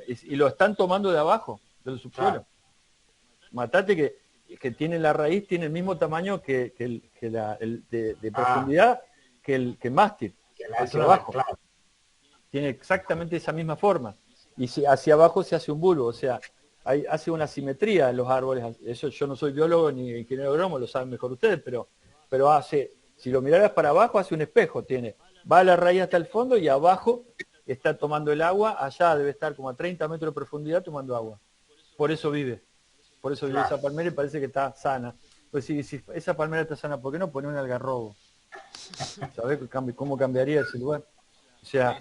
Y lo están tomando de abajo, del subsuelo. Claro. Matate que tiene la raíz, tiene el mismo tamaño que de profundidad que el mástil, hacia abajo. Claro. Tiene exactamente esa misma forma. Y hacia abajo se hace un bulbo, o sea, hace una simetría en los árboles. Eso yo no soy biólogo ni ingeniero agrónomo, lo saben mejor ustedes, pero hace, si lo miraras para abajo, hace un espejo, va a la raíz hasta el fondo y abajo está tomando el agua, allá debe estar como a 30 metros de profundidad tomando agua. Por eso vive esa palmera y parece que está sana. Pues si esa palmera está sana, ¿por qué no pone un algarrobo? ¿Sabés cómo cambiaría ese lugar? O sea,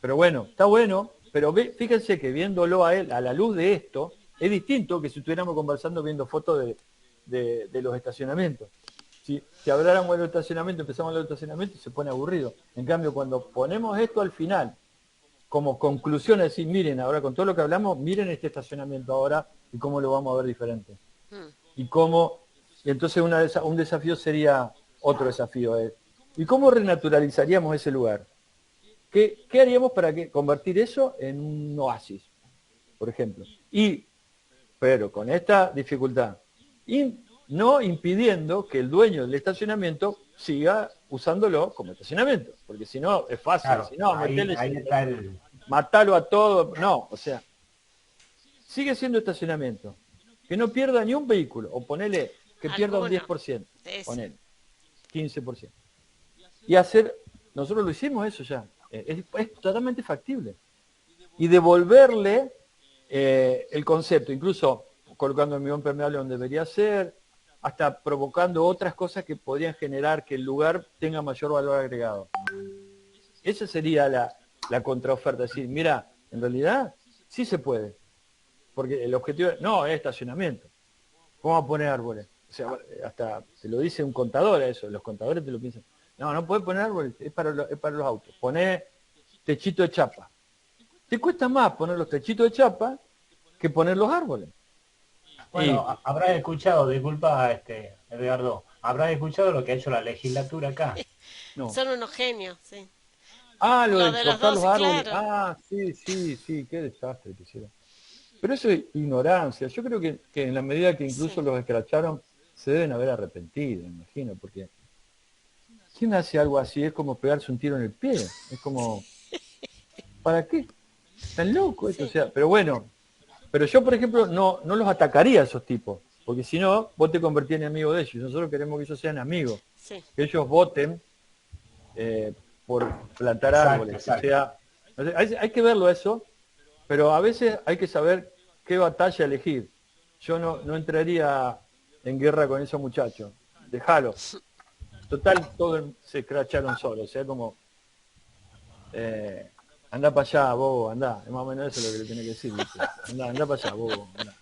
pero bueno, está bueno, pero fíjense que viéndolo a él, a la luz de esto, es distinto que si estuviéramos conversando viendo fotos de los estacionamientos. Si habláramos de los estacionamientos, empezamos a hablar de los estacionamientos, se pone aburrido. En cambio, cuando ponemos esto al final, como conclusión, es decir, miren, ahora con todo lo que hablamos, miren este estacionamiento ahora y cómo lo vamos a ver diferente. Y entonces un desafío sería otro desafío. ¿Y cómo renaturalizaríamos ese lugar? ¿Qué haríamos para convertir eso en un oasis, por ejemplo? Pero con esta dificultad, no impidiendo que el dueño del estacionamiento siga usándolo como estacionamiento, porque si no es fácil, Claro, si no, ahí está matalo a todo, no, o sea, sigue siendo estacionamiento, que no pierda ni un vehículo, o ponele que pierda un 10%, ponele, 15%. Y nosotros lo hicimos eso ya, es totalmente factible. Y devolverle el concepto, incluso colocando el hormigón permeable donde debería ser, hasta provocando otras cosas que podrían generar que el lugar tenga mayor valor agregado. Esa sería la contraoferta, decir, mira, en realidad sí se puede, porque el objetivo no es estacionamiento. ¿Cómo a poner árboles? O sea, hasta te lo dice un contador a eso, los contadores te lo piensan. No puedes poner árboles, es para los autos. Poné techito de chapa. Te cuesta más poner los techitos de chapa que poner los árboles. Bueno, habrás escuchado, disculpa, Edgardo, habrás escuchado lo que ha hecho la legislatura acá. No. Son unos genios, sí. Ah, lo Lo de de los cortar los 12, árboles. claro. Ah, sí, sí, sí, qué desastre que hicieron. Pero eso es ignorancia. Yo creo que en la medida que incluso Sí, los escracharon, se deben haber arrepentido, imagino, porque ¿quién hace algo así? Es como pegarse un tiro en el pie. Es como, ¿para qué? Están locos esto, o sí, sea, pero bueno, pero yo, por ejemplo, no los atacaría a esos tipos, porque si no, vos te convertís en amigo de ellos. Nosotros queremos que ellos sean amigos, sí. que ellos voten por plantar Exacto, árboles, que exacto. sea... no sé, hay que verlo eso, pero a veces hay que saber qué batalla elegir. Yo no entraría en guerra con esos muchachos. Déjalo. Total, todos se cracharon solos. O sea, como, anda para allá, bobo, anda. Es más o menos eso lo que le tiene que decir, ¿viste? Anda para allá, bobo, anda.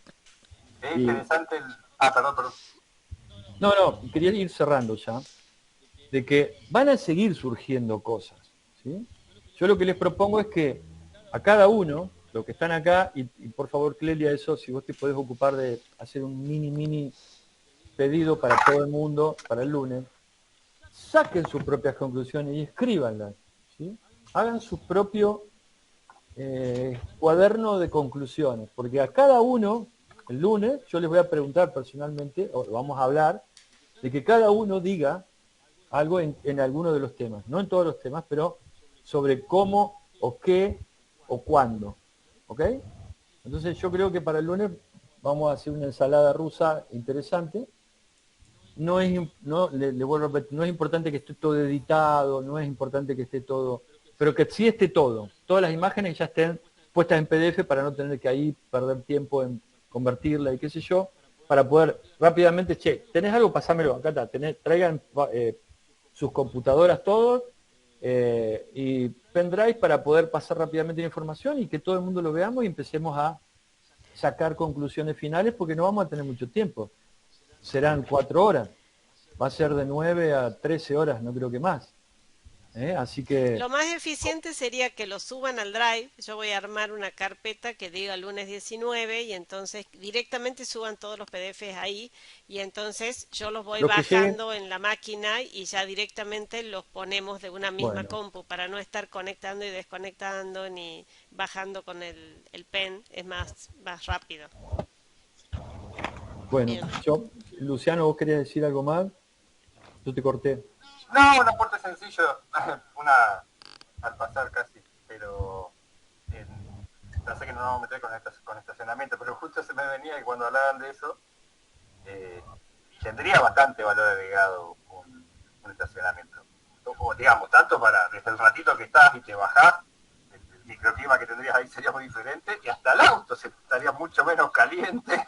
Es Y, interesante el... Ah, perdón, perdón. no, quería ir cerrando ya, de que van a seguir surgiendo cosas, ¿sí? Yo lo que les propongo es que a cada uno, los que están acá, y por favor, Clelia, eso, si vos te podés ocupar de hacer un mini pedido para todo el mundo, para el lunes, saquen sus propias conclusiones y escríbanlas, ¿sí? Hagan su propio cuaderno de conclusiones, porque a cada uno, el lunes, yo les voy a preguntar personalmente, o vamos a hablar, de que cada uno diga algo en alguno de los temas, no en todos los temas, pero sobre cómo o qué o cuándo, ¿ok? Entonces yo creo que para el lunes vamos a hacer una ensalada rusa interesante. No es, no, le vuelvo a repetir, no es importante que esté todo editado, no es importante que esté todo, pero que sí esté todo. Todas las imágenes ya estén puestas en PDF para no tener que ahí perder tiempo en convertirla y qué sé yo, para poder rápidamente, che, ¿tenés algo? Pasámelo, acá está, traigan sus computadoras todos y pendrive para poder pasar rápidamente la información y que todo el mundo lo veamos y empecemos a sacar conclusiones finales porque no vamos a tener mucho tiempo. Serán 4 horas, va a ser de 9 a 13 horas, no creo que más. Así que, Lo más eficiente sería que lo suban al Drive. Yo voy a armar una carpeta que diga lunes 19 y entonces directamente suban todos los PDFs ahí y entonces yo los voy los que lleguen, bajando en la máquina y ya directamente los ponemos de una misma bueno, compu para no estar conectando y desconectando ni bajando con el pen. Es más rápido. bueno, Bien. Luciano, ¿vos querías decir algo más? Yo te corté. No, un aporte sencillo, una al pasar casi, pero ya sé que no nos vamos a meter con estacionamiento, pero justo se me venía que cuando hablaban de eso, eh, tendría bastante valor agregado un estacionamiento. O, digamos, tanto para desde el ratito que estás y te bajás, el microclima que tendrías ahí sería muy diferente, y hasta el auto se estaría mucho menos caliente,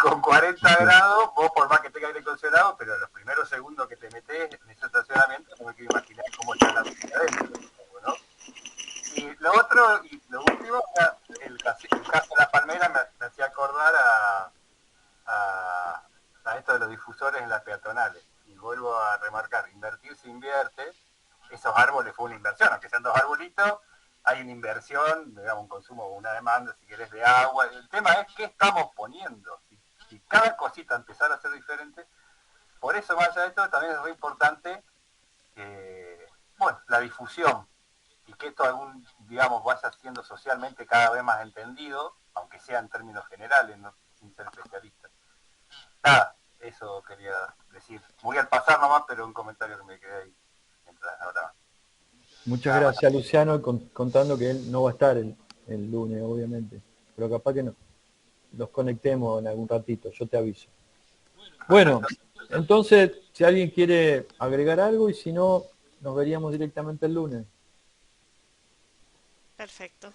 con 40 grados, vos por más que tenga aire acondicionado, pero los primeros segundos que te metés en ese estacionamiento, no me quiero imaginar cómo está la vida adentro, ¿no? Y lo otro, y lo último, el caso de la palmera me hacía acordar a esto de los difusores en las peatonales. Y vuelvo a remarcar, invertir se invierte, esos árboles fue una inversión, aunque sean 2 arbolitos, hay una inversión, digamos, un consumo, una demanda, si querés, de agua. El tema es qué estamos poniendo. Si cada cosita empezara a ser diferente, por eso más allá de esto también es muy importante, bueno, la difusión y que esto digamos, vaya siendo socialmente cada vez más entendido, aunque sea en términos generales, no, sin ser especialista. Nada, eso quería decir. Muy al pasar nomás, pero un comentario que me quedé ahí mientras hablaba. Muchas Nada más. gracias, Luciano, contando que él no va a estar el lunes, obviamente, pero capaz que no. Los conectemos en algún ratito, yo te aviso. Bueno, entonces, si alguien quiere agregar algo y si no, nos veríamos directamente el lunes. Perfecto.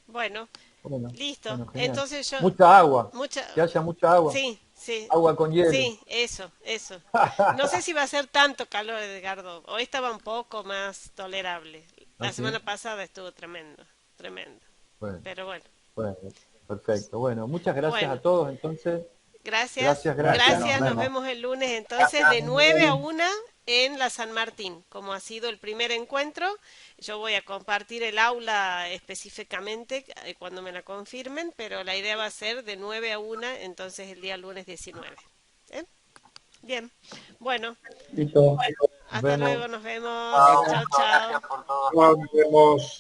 Bueno, Bueno, listo. bueno, genial. Entonces yo, Mucha agua, mucha, que haya mucha agua, sí, sí, agua con hielo. sí, eso. No sé si va a ser tanto calor, Edgardo. Hoy estaba un poco más tolerable. La ¿Así? semana pasada estuvo tremendo, tremendo. Bueno, Pero bueno, bueno, perfecto. Bueno, muchas gracias a bueno, todos entonces. gracias, Gracias, Gracias, gracias. nos gracias. Nos vemos. vemos el lunes entonces de Gracias. 9 a 1 en la San Martín. Como ha sido el primer encuentro, yo voy a compartir el aula específicamente cuando me la confirmen, pero la idea va a ser de 9 a 1, entonces el día lunes 19. ¿Eh? Bien, bueno, Listo. Hasta Vemos. luego, nos vemos. Chao, Chao, chao. gracias por todo. Nos vemos.